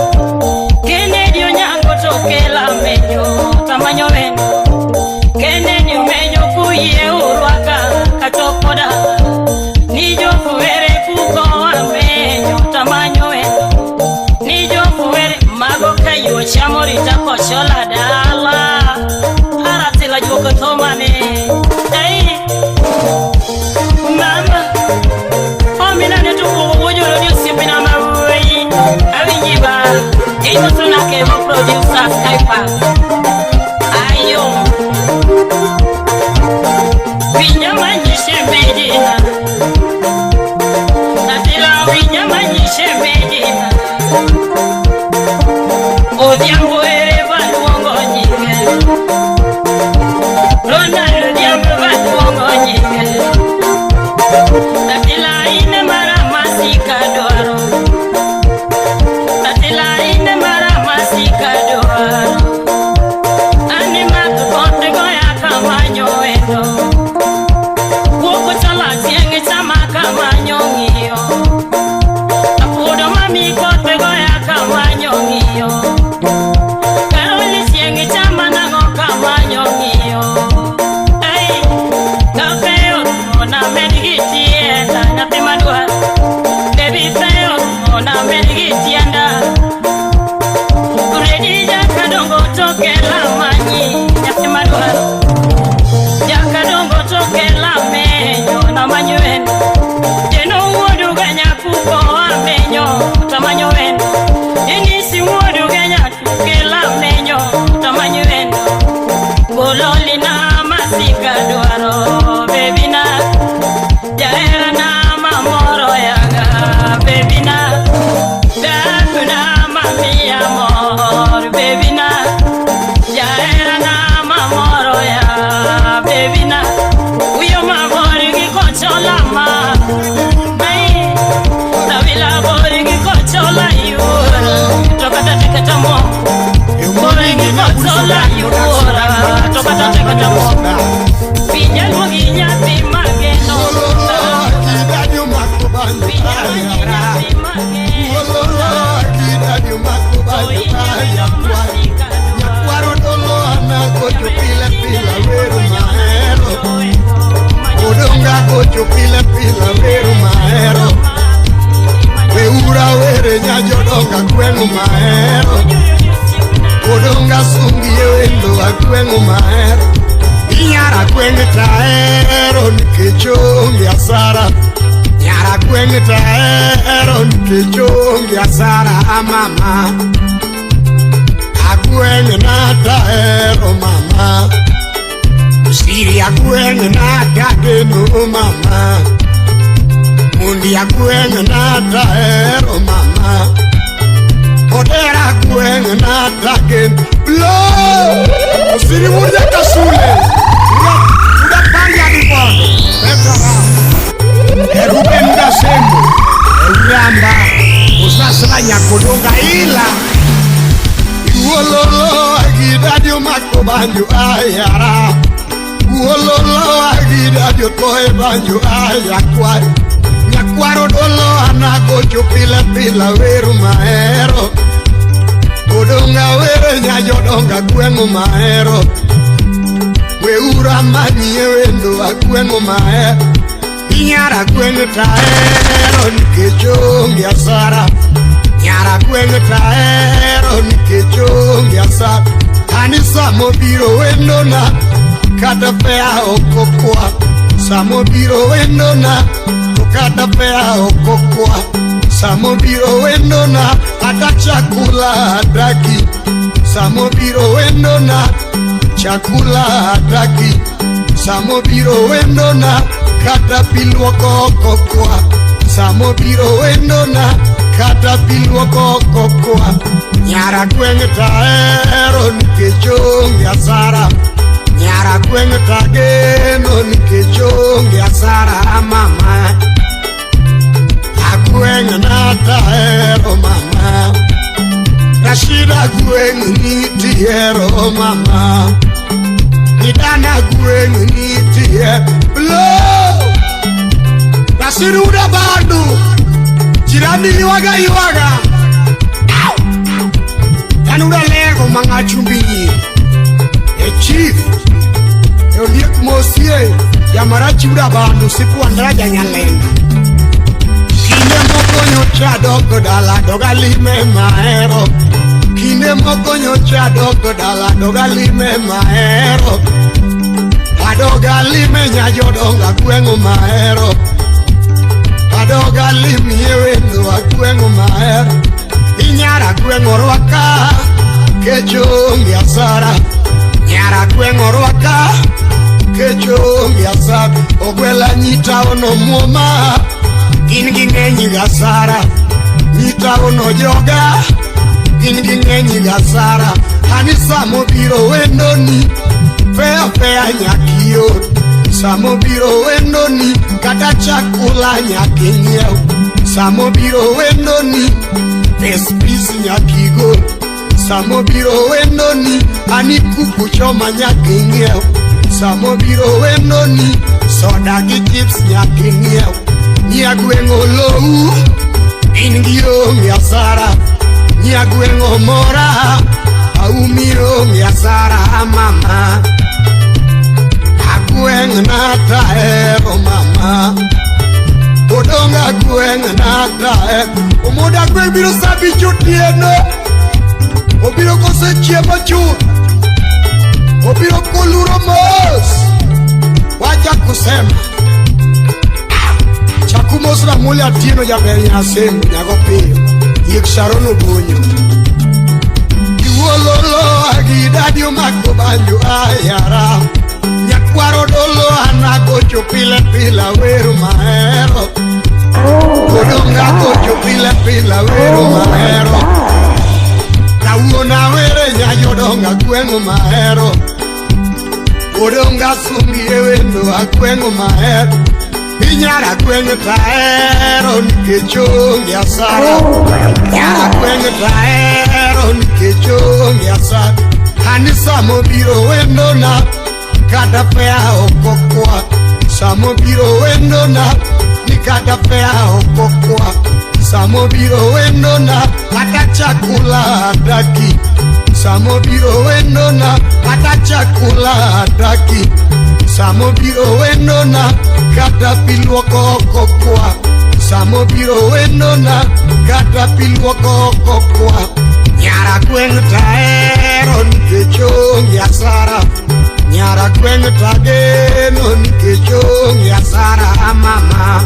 Kene dio nyango tokela menyo tamanyo wendo. Kene dio menyo kuye urwaka katopoda. Nijo fuere kuko amenyo tamanyo wendo. Nijo fuere mago kayo chamori tako chola dala. Haratila joko tomane. Hey mama. Omina netu kubujo radio siepina marui. Awinjiba. Ito tunake mo producer Skype. Ayo. Winyama nyishe medina. Natila winyama nyishe medina. Odiambo ere valuongo nyike. Ronaldo diambo valuongo nyike. Natila ine maramasika doro. Natila ine maramasika doro. Anima kukote goya kamanyo endo. Woko chala sienge chama kamanyo ngiyo. Apudo mami kote goya mi amor, baby na. Ya era na mamoro ya, baby na. Uyo mabori ki kochola ma. Hey, na vila bori ki kochola yura. Tokata tekata mo. Bori ki kochola yura. Tokata tekata mo. Pinya moginya timageno. Gocho pila pila veru maero, weura were nyajo donga kwengu maero, odonga sungi wendo akwengu maero, inyara kwengu taero nikechongi asara, nyara kwengu taero nikechongi asara mama, akwengu na taero mama. Siri akwenga na kakeno mama, mundi akwenga na taero mama, odera akwenga na kakeno blow. Siri mundi akasule, uda panja dipondo, Ruben Gasembo, Ramba, usasala nyakodonga ila. Uololo agidadio makobanyo ayara. Uololo agidadio toe banyo ayakwar. Nyakwaro dolo anagocho pila pila veru maero. Odonga were nyajodonga kwengu maero. Weura manye wendo akwengu maero. Inyara kwengu taero nikechongi asara. Nyara kwengu taero nikechongi asara. Anisa mobiro wendo na kata pea okokwa. Samobiro wendo na kata pea okokwa. Samobiro wendo na ata chakula adaki. Samobiro wendo na chakula adaki. Samobiro wendo na kata pilwoko okokwa. Samobiro wendo na kata pilwoko okokwa. Nyara kwenye taero nikechongi asara. Nyara kwenye tageno nikechongi asara mama. Akwenye na taero mama. Rashida kwenye nitiero mama. Nidana kwenye nitiero blow. Nasiru uda bandu. Jirani iwaga iwaga. Yanuda lego mga chumbi. E chief Eliek Mosie Yamarachi uda bandu siku andraja nyalenga. Kine mokonyo cha dogo dala dogalime maero. Kine mokonyo cha dogo dala dogalime maero. Adogalime nyajodonga kwengu maero. Adogalime yewendo akwengu maero. Inyara kwengu rwaka kechongi asara. Nyara kwengu rwaka kechongi asara. Ogwela nyita ono muoma ingi ngenyi gasara. Nyita ono joga ingi ngenyi gasara. Anisa mobiro wendo ni fea fea nyakio. Samobiro wendo ni kata chakula nyakinyeo. Samobiro wendo ni espisi nyakigo. Samobiro wendo ni anikuku choma nyakinyeo. Samobiro wendo ni soda ki chips nyakinyeo. Nyagwengo low ingio miasara. Nyagwengo mora aumiro miasara mama. Agweng na taero mama. Odonga gweng na taero. Omoda gweng biro sabi chutieno. Obiro kose chiemo chut. Obiro kuluro mos. Waja kusema chakumos na muli atino jaberi nasengu nyago piyo. Yek sharono bunyo. Iwololo agidadio makobanyo ayara. Nyakwaro dolo anagocho pila pila weru maero. Kodonga gocho pila pila weru maero. agwengo maher inyara gwengo taero nikechongi asara nyara gwengo taero nikechongi asara hani samo biro wendo na kada pea okokwa samo biro wendo na nikada pea okokwa samo biro wendo na hata chakula adaki samo biro wendo na hata chakula adaki samo biro wendo na kata pilwoko kokwa samo biro wendo na kata pilwoko kokwa nyara gwen taero nikechongi asara nyara gwen tageno nikechongi asara mama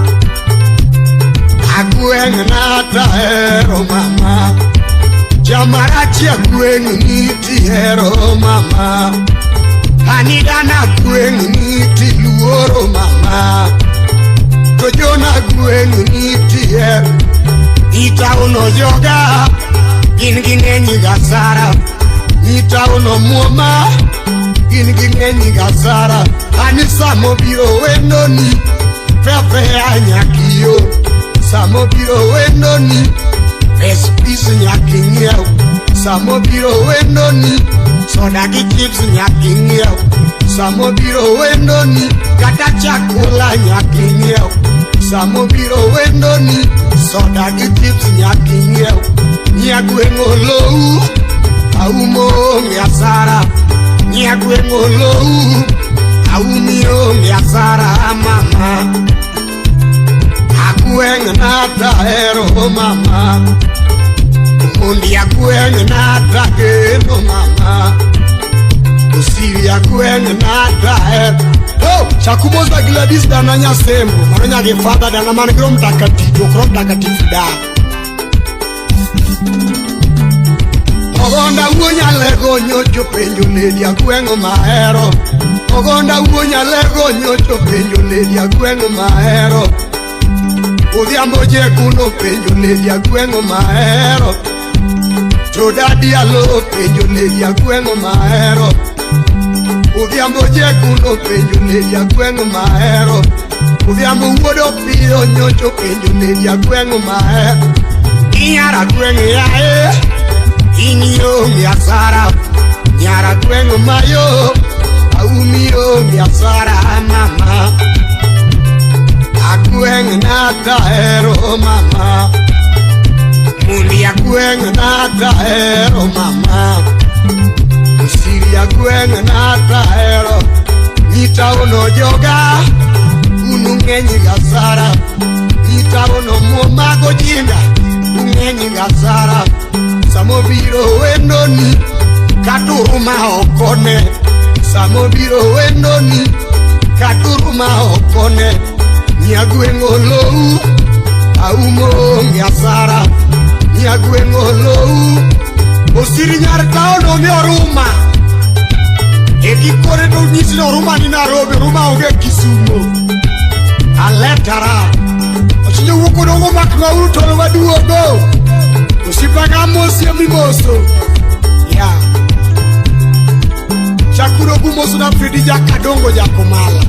agwen na taero mama jamarachi agwen nitiero mama anidana gwen nitiluoro mama tojona gwen nitiero itauno yoga gin gasara itauno muoma gin gasara anisa mobiro wendo ni pepe anyakiyo samo biro wendo ni espisi nyakinyeo samo biro wendo ni soda ki chips nyakinyeo samo biro wendo ni kata chakula nyakinyeo samo biro wendo ni soda ki chips nyakinyeo nyagwengo low aumo ngasara nyagwengo low aumio ngasara mama agwen na taero mama mundi agwen na tageno mama usiri agwen na taero oh chakumoza Gladys dananya sembo maranya ge father dana man grom takatifu da ogonda wuonya lego nyocho penjo lady agwen mahero ogonda wuonya lego nyocho penjo lady agwen mahero Odhiambo je kuno penjo lady agwengo mahero Todadi alo penjo lady agwengo mahero Odhiambo je kuno penjo lady agwengo mahero Odhiambo wuodo pio nyocho penjo lady agwengo mahero Inyara gwengo yae Inyo miasara Nyara gwengo mayo Aumio miasara mama agwen na taero mama mundi agwen na taero mama usiri agwen na taero nitauno joga unungenyi gasara nitauno mumago jinda ungenyi gasara samobiro wendo ni katuruma okone samobiro wendo ni katuruma okone nyagwengo low aumo ngasara nyagwengo low osiri nyar taono mi oruma ekikore do nyisi oruma ni Nairobi ruma oge Kisumu aletara ochinyo wuko do makna uto waduogo osipaga mosi mimoso ya chakuro gumoso na Fredi jakadongo jakomala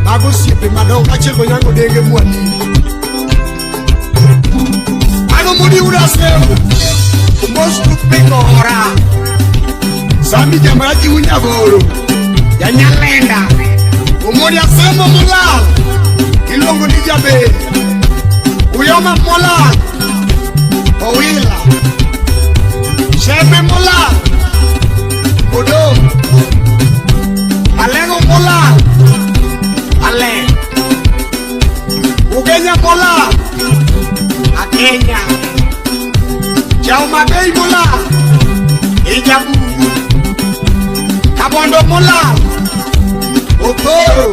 Mago siepe madongo achego nyango denge mwani Ano mudi urasemu Mostu piko hora Sambi jamaraji unyaboro Ya nyalenda Umodi asemo mulal Ilongo nijabe Uyoma mulal Owila Shebe mulal Kodom Alengo mulal Ale Ugenya mola Akenya Jauma Bei mola Ijabu Kabondo mola Okoro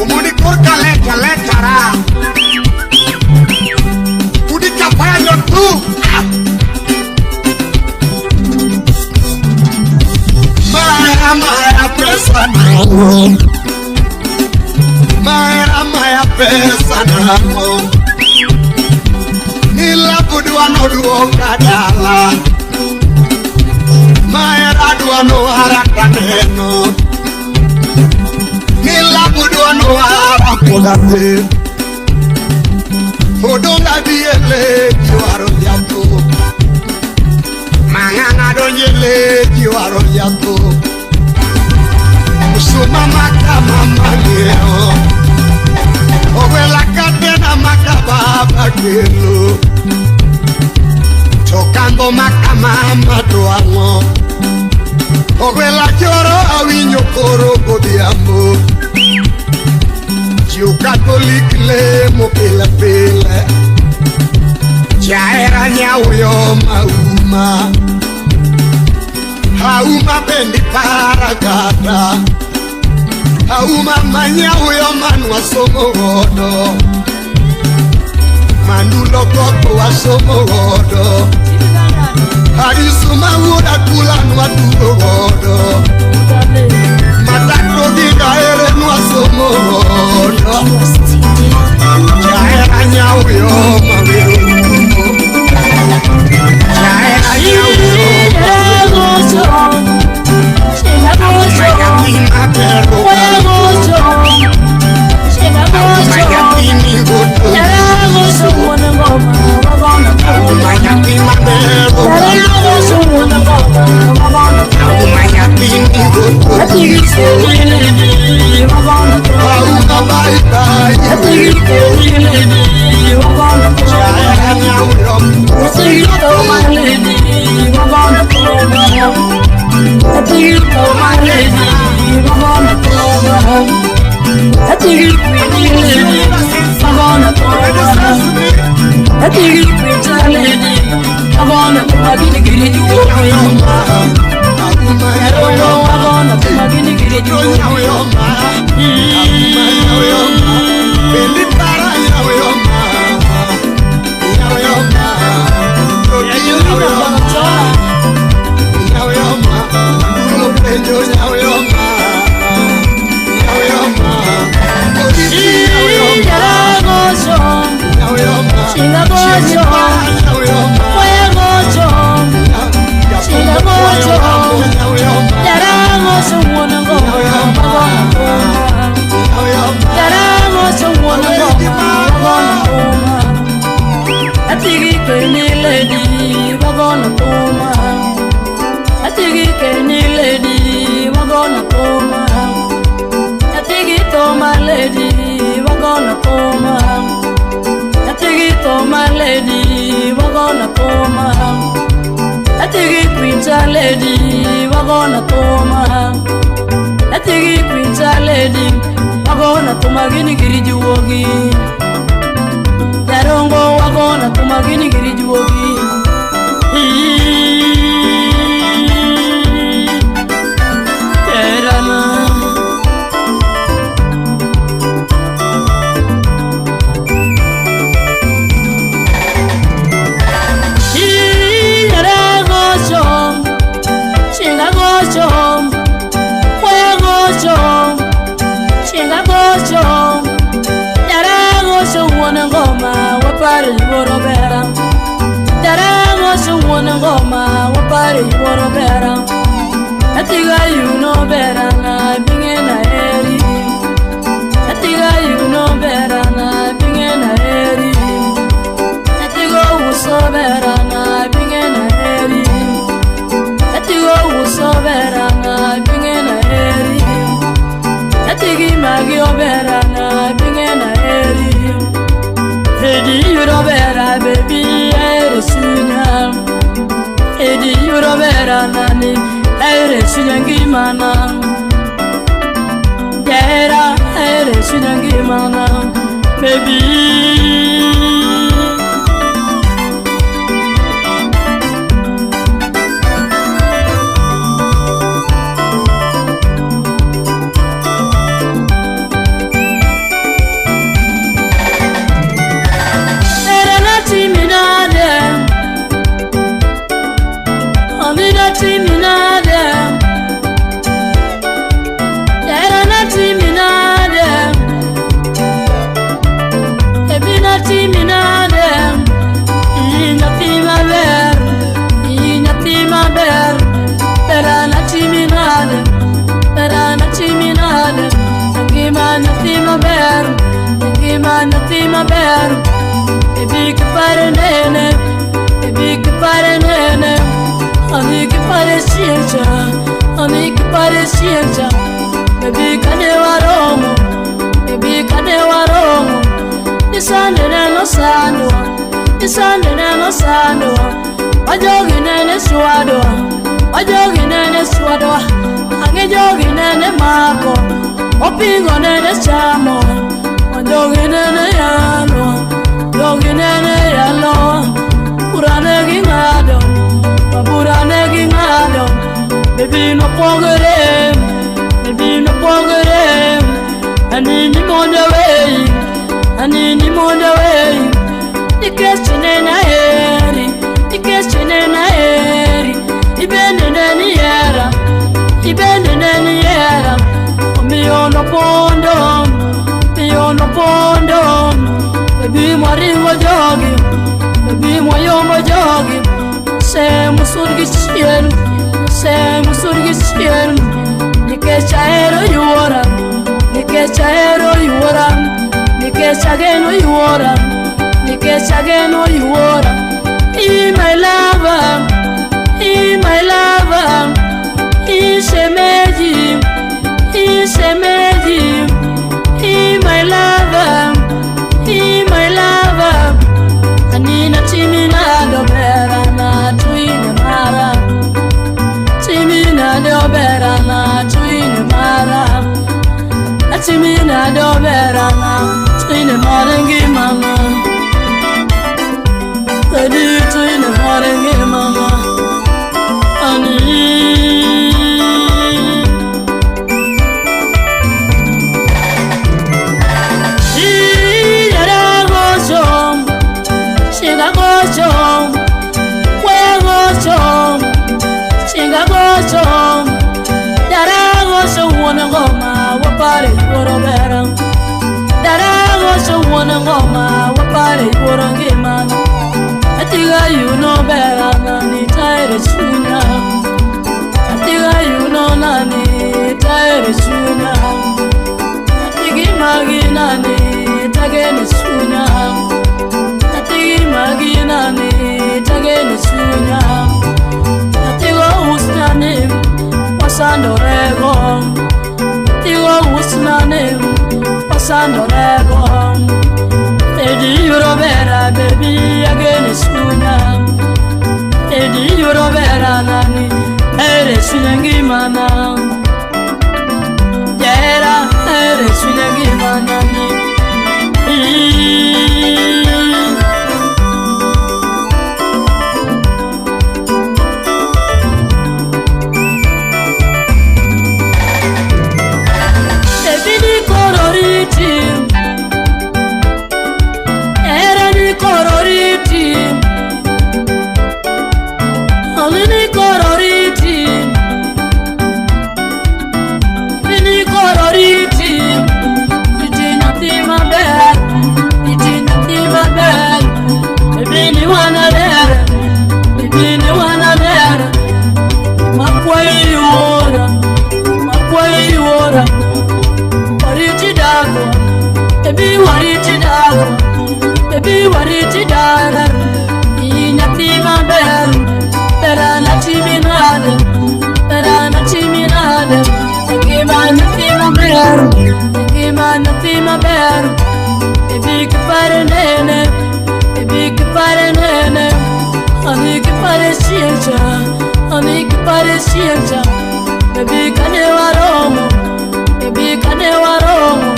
Umuni kurka letara Udi kapaya nyotu Maya pesa nango Maya pesa nango Nila budua no duoka dala Maya radua no harakaneno Tuano arapodate Odonga biele Kiwaro yato Manganga donyele Kiwaro yato Musuma maka mama leo Owela katena maka baba kelo Tokando maka mama doango Owela choro awinyo koro bodiamo Chiu Catholic le mo pela pela Chaera nyau yo mauma Hauma bendi paragata Hauma manyau yo manwa somo godo Mandulo koko wa somo godo Harisuma wuda kula nwa tugo godo Matakro giga ere nwa somo godo Chaera nyau yo mawiru Chaera nyau yo mawiru Terana timinade, terana timinade, sangi mana timinade. siencha baby kade waromo baby kade waromo isande no sandwa isande no sandwa ajogi nene swadwa ajogi nene swadwa ange jogi nene mako opingo nene chamo ajogi nene yalo jogi nene yalo purane gingado purane gingado baby no pogere anini monda way ikechine na eri ibende neni yera omiyono pondo baby maringo jogi baby moyomo jogi se musurgi chien nikechahero yuora nikechageno yuora my lover ishemeji my lover anina timina dobera na tuine mara timina dobera na tuine mara timina dobera na tuine mara ngi mama adi tuine mara ngi mama ani ngoma wapare woro ngima atiga you know better nani tire sunya atiga you know nani tire sunya atigi magi nani tagene sunya atigi magi nani tagene sunya atigo usnane pasando rego atigo usnane pasando rego Edi Robera baby again sunya Edi Robera nani ere sunyangi mana Jera ere sunyangi mana ni Ebidi kororiti Baby, what did you do? In a team of bed, better not team in other, better not team in other. Give on the team of bed, give on the team of bed. Baby, keep fighting in it, baby, keep fighting in it. Honey, keep fighting, siencha, honey, keep fighting, siencha. Baby, can you aroma? Baby, can you aroma?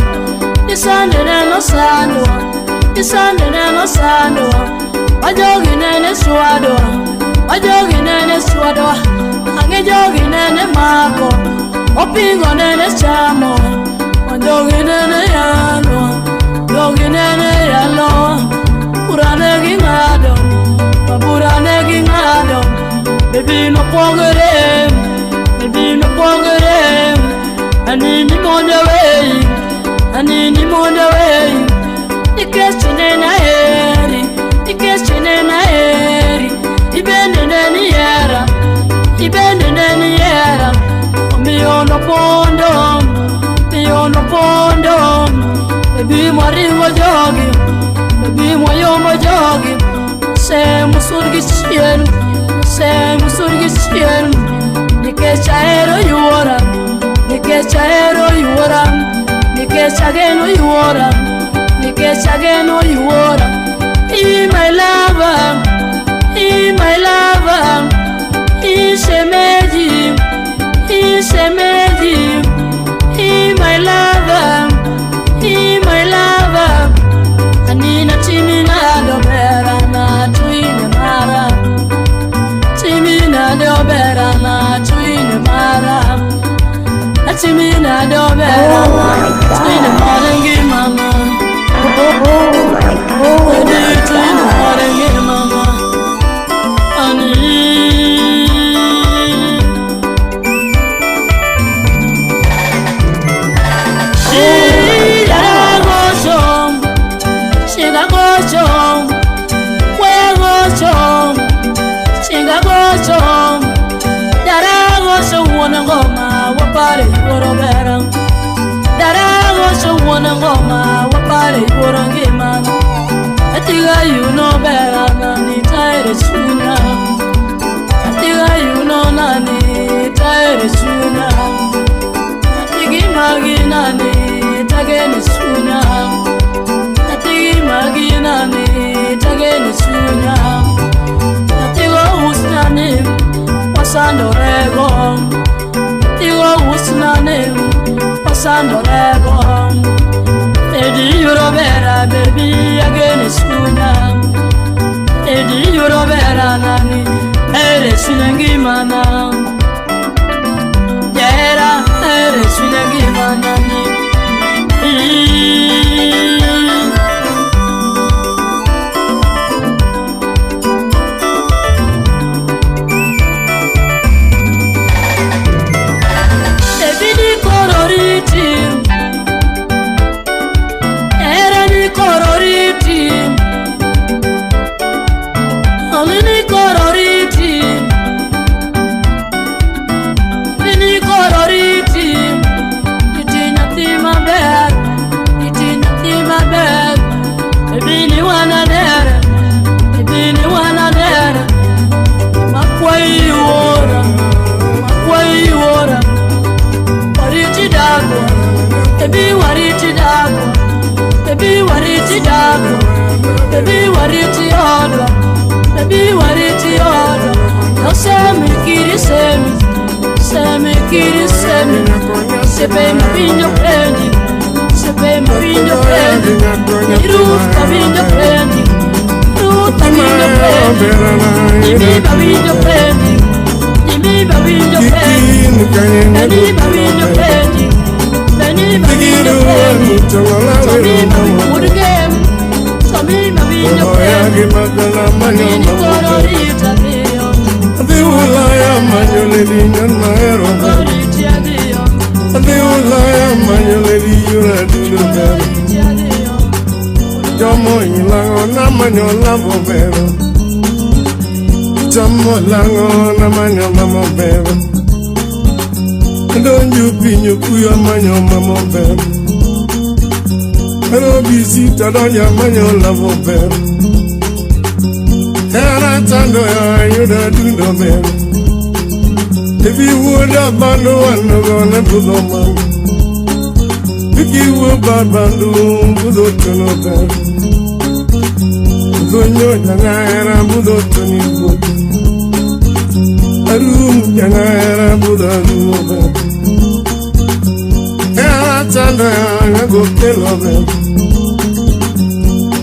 The sun and no sun. Isande no sandwa ajogi nene swadwa ange jogi nene mako opingo nene chamo ajogi nene yalo purane gingado baby no pogere anini monda way Ikechine na eri ibende neni yera omiyono pondo baby maringo jogi baby moyomo jogi se musurgi chien nikechahero yuora ageno yuora, nikech ageno yuora. My lover, my lover, shemeji, shemeji, my lover, my lover. Anina timina do bera na tuine mara, timina do bera na tuine mara, timina do bera na tuine mara ngi mama. Oh my God. You know better than it, I sooner. I think you know nani, tired sooner. I think imagine nani, again sooner. I think imagine nani, again sooner. I think who's nani, was under Regon. I think who's nani, was under Regon. Eddie, you're better, baby, again sooner. Eddie, you're better, nani, ere sunangi mana. Yera, ere sunangi mana ni. Ebidi kororiti. Kororiti, amini kororiti, mini kororiti. Itinya tima bed, itinya tima bed. Ebini wana dere, ebini wana dere. Makwai ora, wariti dago, ebi wariti dago. Baby, what is it, dog? Baby, what is it, order? Baby, what is it, order? No, Sammy, kitty, Sammy, kitty, Sammy. Se pay my window, brandy. Se pay my window, brandy. Roof, my window, brandy. Roof, my window, brandy. Give me my window, brandy. Give me my window, brandy. Give me my window, brandy. Tell me my good game. Tell me my window friend. Mini kororita dio. Adiulaya manyoledi nyanmaero. Kororita dio. Adiulaya manyoledi yuradulubero. Kororita dio. Jomo ilango na manyola bobero. Jomo lango na manyola bobero. Don't you pin your kuya manyo mama bem. Hello visita don ya manyo lavo bem. Era tando ya you da do no bem. If you would have bando and no gonna do no man. If you would bad bando budo tono bem. Zonyo janga era budo toni budo. Arum janga era budo no bem. Tando ya go kill them.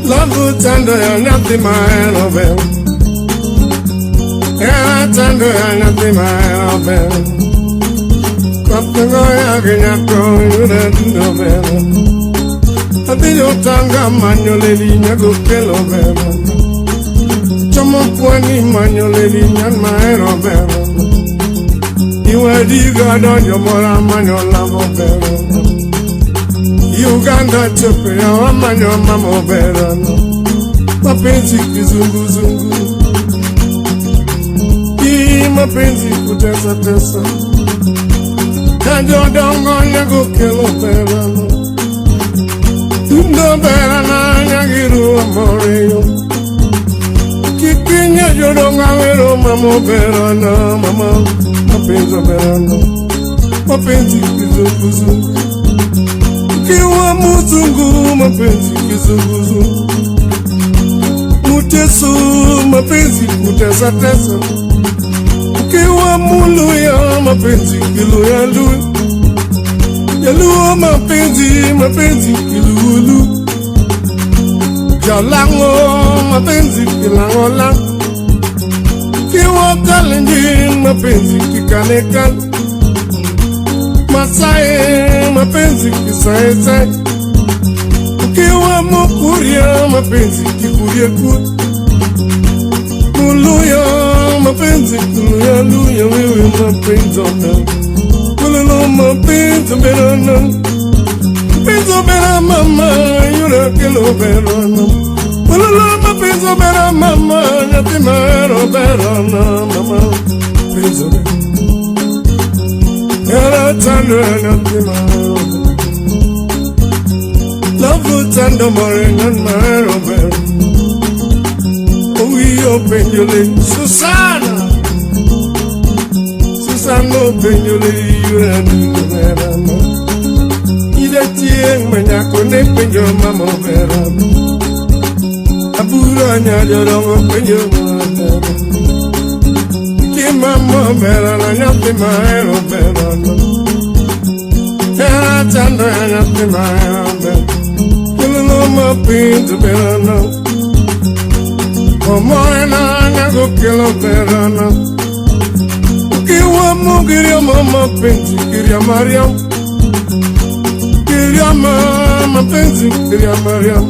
Love tando ya nothing my love. Tando ya nothing my love. Kaptengo ya kenyako yura dino bela. Adiyo tanga manyoleli nya go kill them. Chomo pwani manyoleli nyan my love. Iwe diga don yo mora manyola bela. Uganda chope ya wamanyo mama berano. Mapenzi kizunguzungu. Mapenzi kutesa tesa. Kanjo dongo nyago kelo berano. Tundo berana nyagiru amoreyo. Kikinya jodonga wero mama berano. Mama mapenzi berano. Mapenzi kizunguzungu. Ukiwa mzungu mapenzi kizunguzungu, muteso mapenzi kutesa-tesa. Ukiwa muluya mapenzi kiluya-luya, yaluo mapenzi kilulu. Jalango mapenzi kilango-lango, ukiwa kalenjin mapenzi kikane-kane. Masae mapenzi kisae-sae, ukiwa mukuria mapenzi kikuria-kuria. Muluya mapenzi kuluya-luya, wewe mapenzi ona. Kululu mapenzi berana, mapenzi bera mama, yura kilo berana. Kululu mapenzi bera mama, nyatimero berana mama. Mapenzi bera Yara tando natima, love tando more than my Robert. Oh, we open your lips, Susanna, open your lips, you are doing better. Ida tieng menyakone penjo mama better. Abura nyajorong penjo mama. Mama bera na nyati maero bera na Era tando ya nyati maero bera Kuluno mapinto bera na Omoe na nyago kilo bera na Ukiwa mugiria mama penzi kiria Mariam Kiria mama penzi kiria Mariam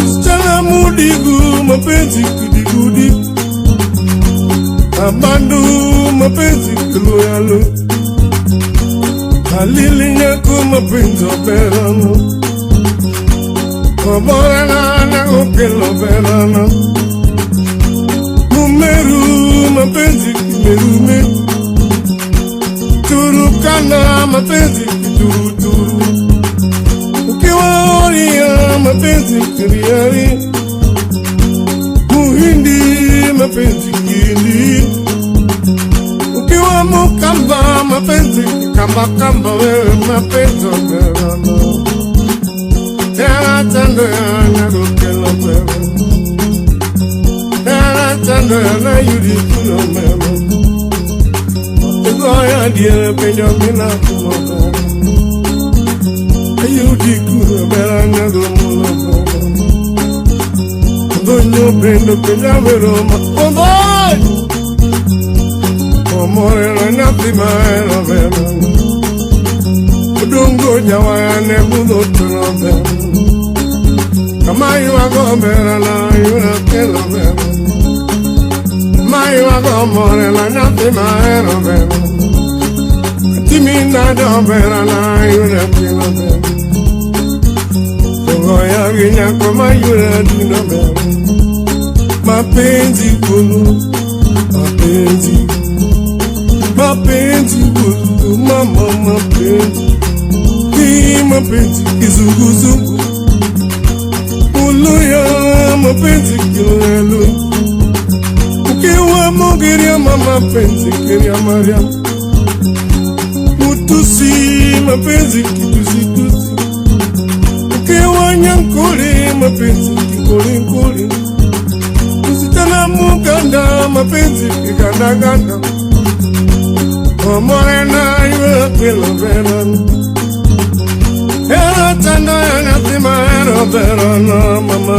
Usichana mudigu mapenzi kudigudi Abandu mapenzi kiluya-luya, halili nyako mapenzi operano. Oborana nyako kilo berana, mumeru mapenzi kimeru-meru, turukana mapenzi kituru-turu. Ukiwa oria mapenzi kiriari, muhindi mapenzi kindi. Ukiwa mukamba mapenzi kamba wewe mapenzi berana. Yara tando ya nyago kelo bera, yara tando ya na yuri kuno mero. Egoya diere penjo mina kuno bera, yuri kuno bera nyago muno bera. Donyo prendo penja vero ma boy. Amore na nyati maero bera, udungo jawaya ne budo tuno bera. Kama iwago bera na yura kelo bera, ma iwago more na nyati maero bera. Timi na do bera na yura kelo bera. Togoya ginya kama yura dino bera. Mapenzi kulu, mapenzi kulu, mama mapenzi. Hii mapenzi kizunguzungu, muluya mapenzi kiluya-luya. Ukiwa mugiria mama penzi kiria Mariam, mutusi mapenzi kitusi-tusi. Ukiwa nyankuli mapenzi kikuli-kuli. Usitana muganda mapenzi kiganda-ganda. Amore na yura kilo berana, era tando ya nyati maero berana mama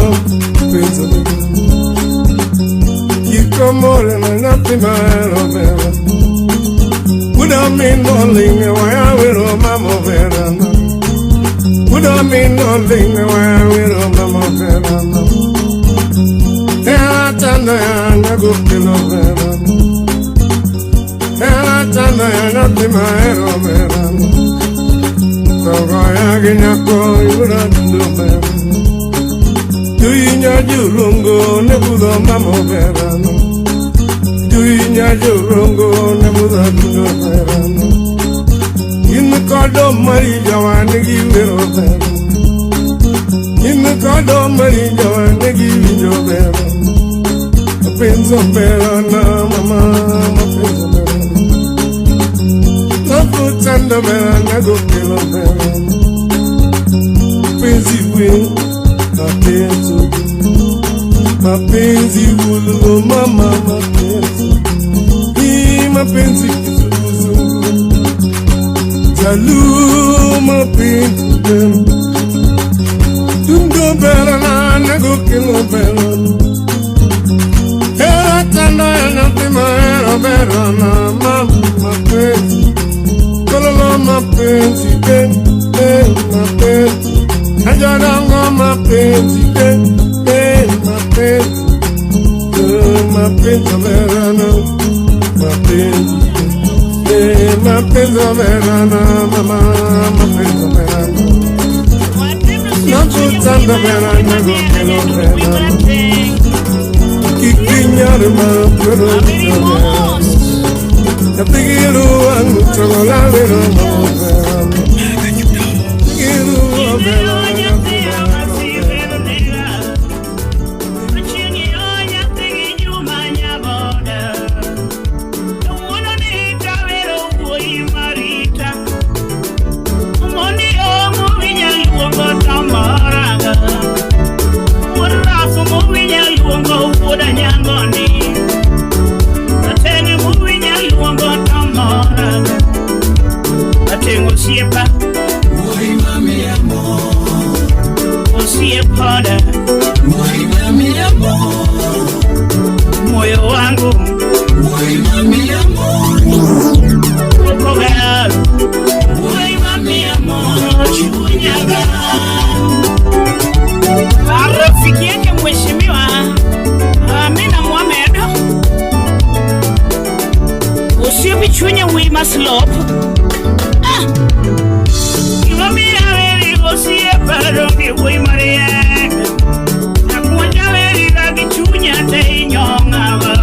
penzi berana. Kiko more na nyati maero berana, uda mino linge waya wiro mama berana. Uda mino linge waya wiro mama berana. Era tando ya nyago kilo berana, era tando ya nyati maero berana. Togoya ginya ko yura dino bera, tuinya julungo ne budo mama berana. Tuinya julungo ne budo dino berana. In kodo mari jawani gi wiro bera, in kodo mari jawani gi winjo bera. Mapenzi berana mama, mapenzi berana. Love tando berana go kilo berana. wewe mapenzi ulu mama mapenzi kizunguzungu jalu mapenzi tungo bera na nego kilo bera era tanda na tima era bera na mapenzi kololo mapenzi mapenzi ajarango mapenzi mapenzi verana mapenzi verana mama mapenzi verana nakutanda verana gokelo verana kikinyar mapero verana napigiru anu chogola verana verana kigiru verana Siapa, woi mami amor, siapa dah, woi mami amor, moyo wangu, woi mami amor, kokogal, woi mami amor, chunyaga. Rafiki yake mheshimiwa Amina Mohamed, usibichunya wima slope. Dongi woi Maria, aku jaweri lagi cunya teh nyonga ba,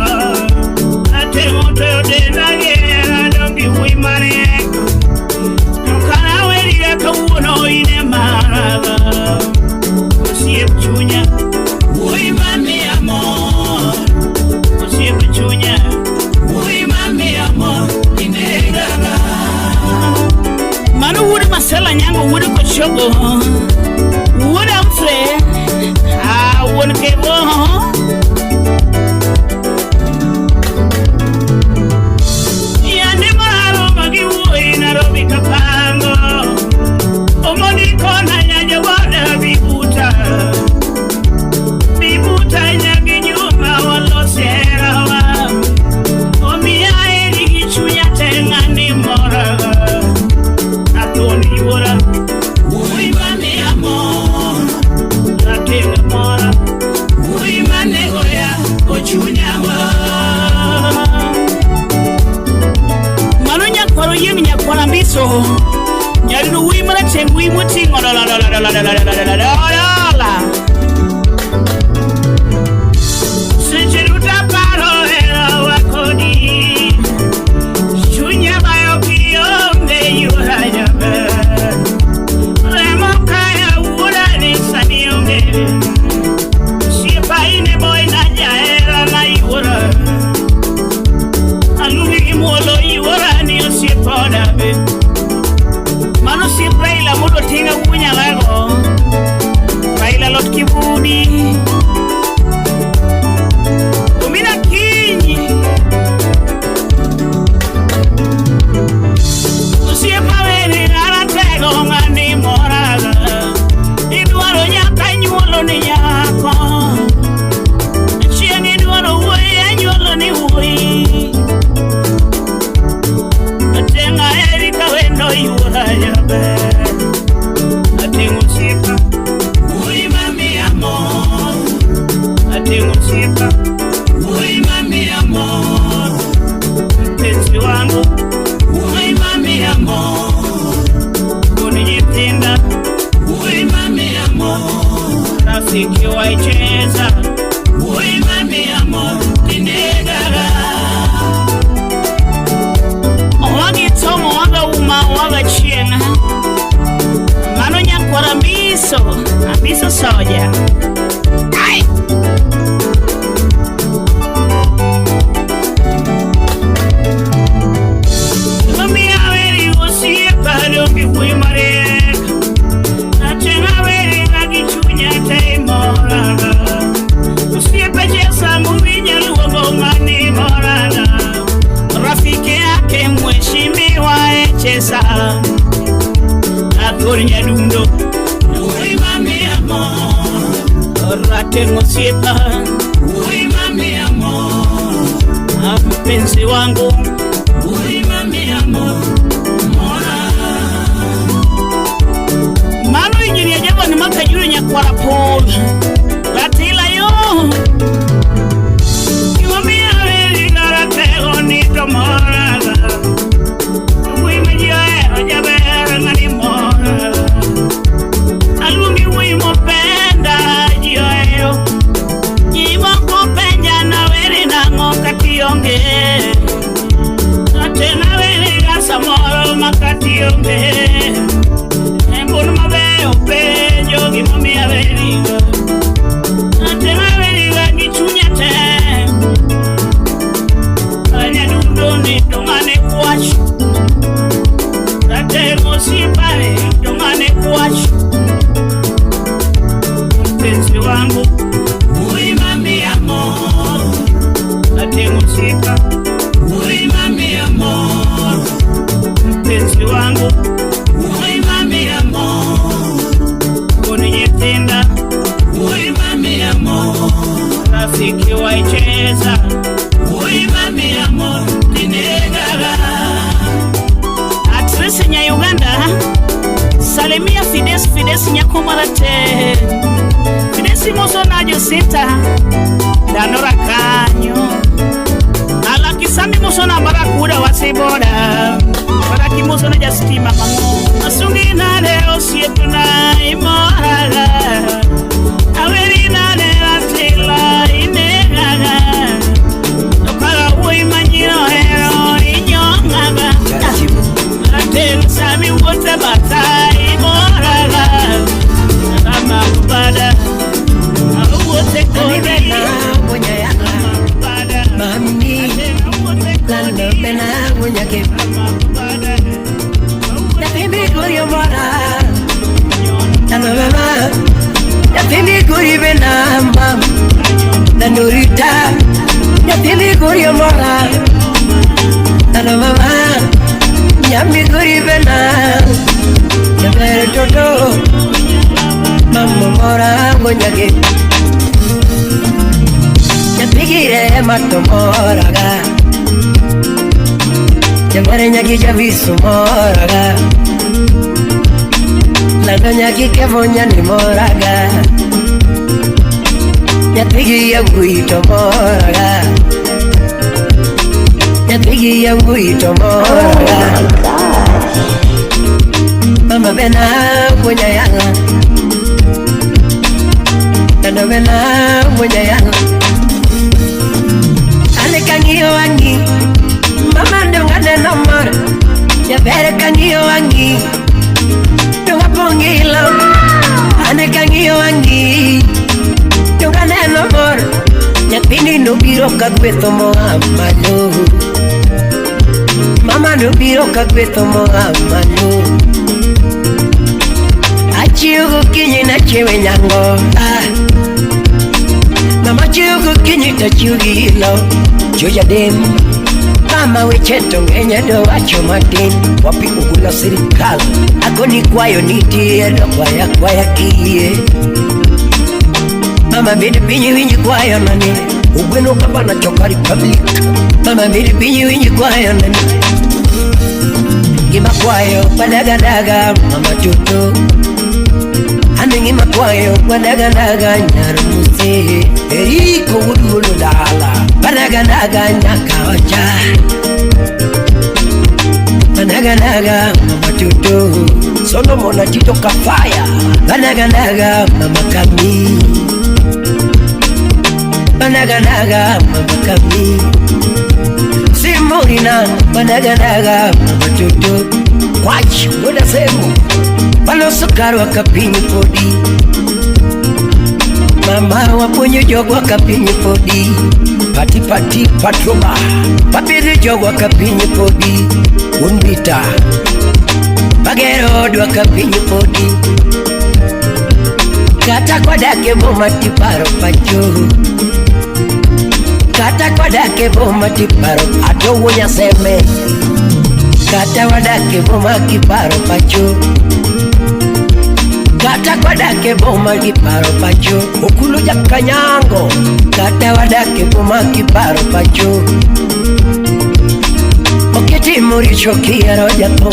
ate moto de nage dongi woi Maria, kana weri ya kauno ine maraga, usiep cunya woi mami amor, usiep cunya woi mami amor ine gaga, manu wuri masala nyango wuri kochogo. What I'm saying, I wanna get on. Yeah, never magi woi Nairobi kapango. Omoni kona nyaja wada bibuta nyagi nyuma walo serawa. Omi ya eri gichunya tenga ni mora. Atoni wora. Woi mami amor, latina mora. Woi mane goya, ochunyama. Manunya kwaro yemi nyakwara mbiso. Nyariru woi mara chengui muti ngora la. Secheruta paro era wakoni. Chunya bayo kiyombe yuhajabe. Mano siempre la mudo tinga kunya lago baila lot kibudi umina kinyi usipa veni nara tego ngani moraga iduaro nyaka nyuolo ni nyako chieng iduaro wuoyi nyuolo ni wuoyi Woi mami amor, penzi wangu. Woi mami amor, kunijipinda. Woi mami amor, rafiki waicheza. Woi mami amor, tinegara. Wagi tomo waga uma waga chienga. Mano nyakwara mbiso soja. Ai. Dongi woi Maria, na chenga veri lagi wake mheshimiwa Echesa Athur Nyadundo Ui mami amor Rateng Osiepa Ui mami amor Mpenzi wangu Ui mami amor Mora Mano injini ajaba ni maka juri nyakwara pol Latila yo Kimami aweli naratego nito mora Ui mejioe ojabera ngani mora Alungi ui mopenda jioeo Jiwa kupenja na weri na ngoka tionge Atena weri gasa moro makationge Embun mabeo penjo gimami averiga Atena averiga gichunya te Anya dundo ni tongane kuach Tate mosipare tongane kuach Mpenzi wangu Ui mami amor Tate mosipa Ui mami amor Mpenzi wangu Ui mami amor Kuni nyetenda Ui mami amor Rafiki wa Echesa Ui mami amor Tinegara Atresi nya Uganda Salimia Fides nyakumarate Fidesi moso na Josita Danora kanyo Alaki sami moso na barakuda wasiboda Baraki moso na Justima mango Asungi na leo sietu na imoraga Aweri na leo tila inegaga Tokala ui manjino hero inyongaga Atelu sami wote bata imoraga Nama kubada Awote kodi Mami Lando pena munya ke Napimbi kuri mora Nano mama Napimbi kuri bena mam Nanurita Napimbi kuri mora Nano mama Nyambi kuri bena Nyamere toto Mama mora munya ke Yapigire matomoraga Jamare nyaki javisu moraga Lando nyaki kevonya ni moraga Yapigi yanguito moraga Yapigi yanguito moraga Mama bena punya yanga Lando bena punya yanga Kangiyo wangi Mama ndungane nomor Ya bere kangiyo wangi Dunga pongilo Ane kangiyo wangi Dungane nomor Ya pini nubiro kagweto mohamano Mama nubiro kagweto mohamano Achiugu kinyi na chewe nyango Mama chiugu kinyi ta chiugilo Joja dem Mama wecheto ngenya do wacho matin Wapi ugula serikali Ako ni kwayo nitie do kwaya kiye Mama bidi pinyi winji kwayo nani Ugweno kaba na choka republic Mama bidi pinyi winji kwayo nani Gima kwayo padagadaga mama tuto Ane ngima kwayo padagadaga nyarumuse Eriko wudulu dala Padagadaga nyakawacha Padagadaga mama tuto Solomon na Tito Kafaya Padagadaga mama kami Padagadaga mama kami Simorina Padagadaga mama tuto Watch Wada semu Palo sukari wakapinyi podi Mama wapunyu jogo wakapinyi podi Pati patroba Papiri jogo wakapinyi podi Unbita Bagero wakapinyi podi Kata kwa dake boma tiparo pacho Kata kwa dake boma tiparo Ato wonya seme kata wadake boma kiparo pacho, kata wadake boma kiparo pacho, okulu jakanyango, kata wadake boma kiparo pacho. Okitimo richo kiero jato,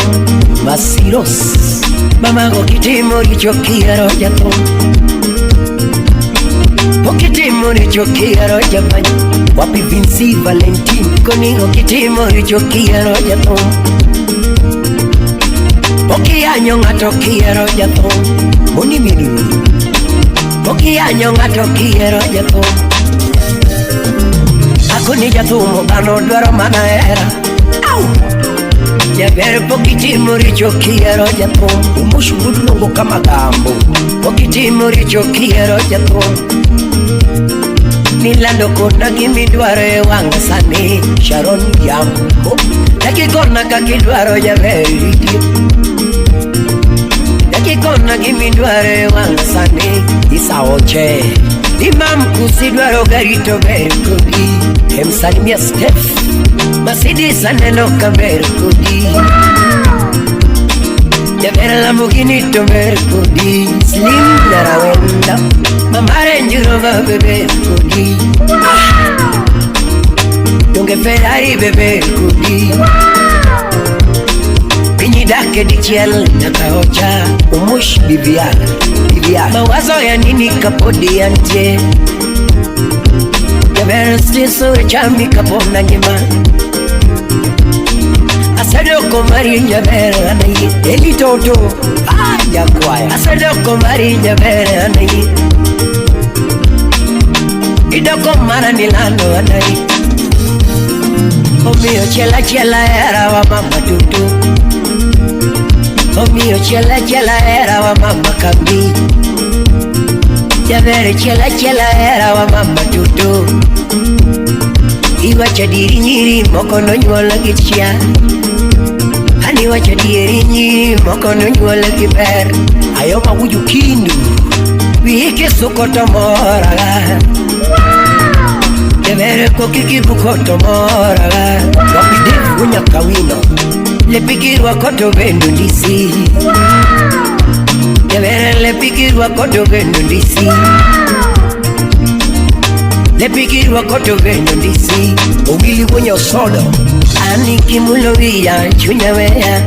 masiros, mama okitimo richo kiero jato. Okitimo richo kiero japan, wapi Vinci Valentine, koni okitimo richo kiero jato. Okianyo ngato kiero jato, moni minu. Okianyo ngato kiero jato. Ako ni jato mo bano dwaro mana era. Jaber pokitimo richo kiero jato, umushu budungo kama gambo. Pokitimo richo kiero jato, nilando kona kimidware wanga sani Sharon Yambo. Daki kona kakidwaro jaberi, daki kona kimidware wanga sani Isa Oche. Imam kusidwaro garito berkudi, emsalimia Steph Mercedes aneno kaberkudi. Jabera Lamborghini to berkudi, Slim Narawenda mamare njurova beberkudi. Donge Ferrari beberkudi. Pinyi dake dichiel nakaocha, umush Vivian. Mawazo ya nini kapodi ante, Jabera stiso echami kapona njima. Asadoko mari Jabera anayi, Eli Toto jakwaya. Asadoko mari Jabera anayi, idoko mara nilando anayi. Omio chela chela era wa mama tutu, omio chela chela era wa mama kambi. Jabera chela chela era wa mama tutu. Iwa chadiri nyiri moko no nyuola gichia, hani wa chadiri nyiri moko no nyuola giber. Ayo mawuju kindu wike sokoto moraga, Jabera kokiki bukoto moraga. Wapide unya kawino lepikirwa koto bendo ndisi, Jabera lepikirwa koto bendo ndisi, lepikirwa koto bendo ndisi. Ogili kwenye osodo ani kimulovia chunya wea,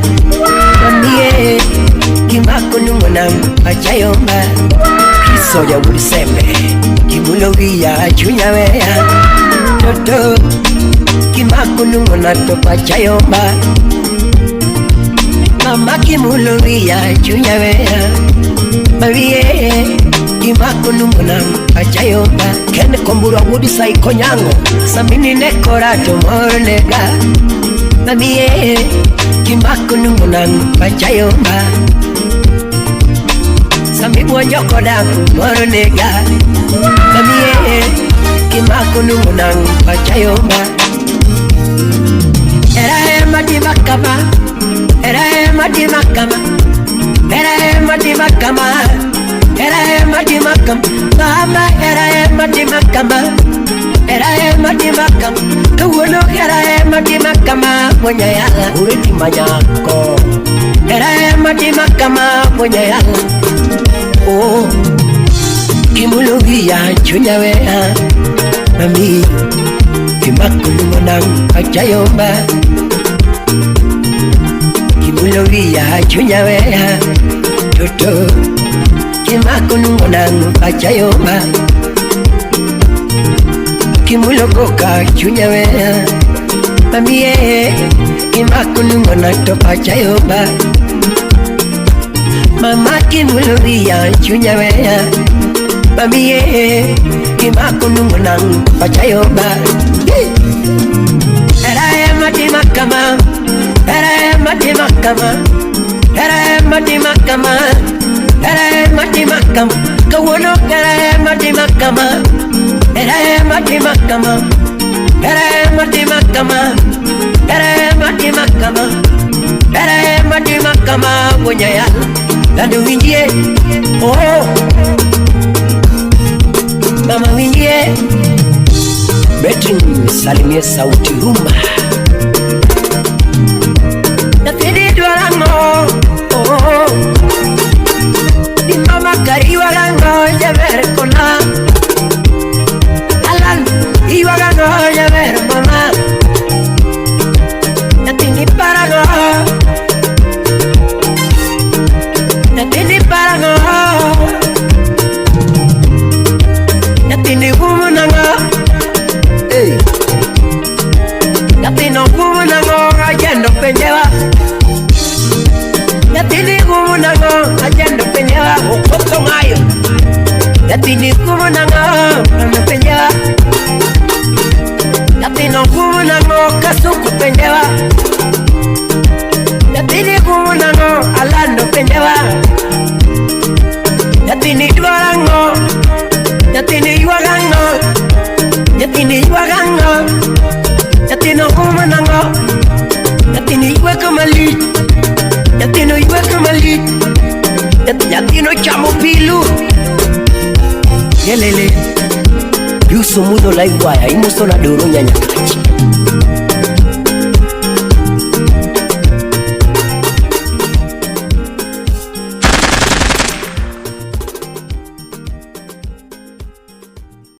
Mamie kimako numona pachayomba. Krisoja ulisembe kimulovia chunya wea, Toto kimako numona to pachayomba. Mama kimulovia chunya wea, Mamie kimako numona pachayomba. Kene kombura wudi sai konyango, samini nekora tomornega. Mamie kimako numona pachayomba, sami bwanyoko daku mornega. Mamie kimako numona pachayomba. Era madima kama, era madima kama, era madima kama, era madima kama, mama era madima kama, era madima kama, kawono era madima kama mwenye yala uriti manyako, era madima kama mwenye yala. Oh, kimulugia chunya wea, mami kimako numona pachayomba. Kimulugia chunya wea, Toto kimako numona pachayomba. Kimulogoka chunya wea, Mamie kimako numona to pachayomba. Mama kimulugia chunya wea, Mamie kimako numona pachayomba. Era madima kama, era madima kama, era madima kama, era madima kama, kawono era madima kama, era madima kama, era madima kama, era madima kama, era madima kama mwenye yala lando winjie. Oh mama winjie, Betting salimie sauti rumba. nango kasuku pendewa Yatini kumu nango alando pendewa Yatini yuarango Yatini yuarango Yatini yuarango Yatino kumu nango Yatini yuakamali Yatino yuakamali Yatino chamo pilu Yelele Yuso mudo la iguaya Imuso la doro nyanya kachi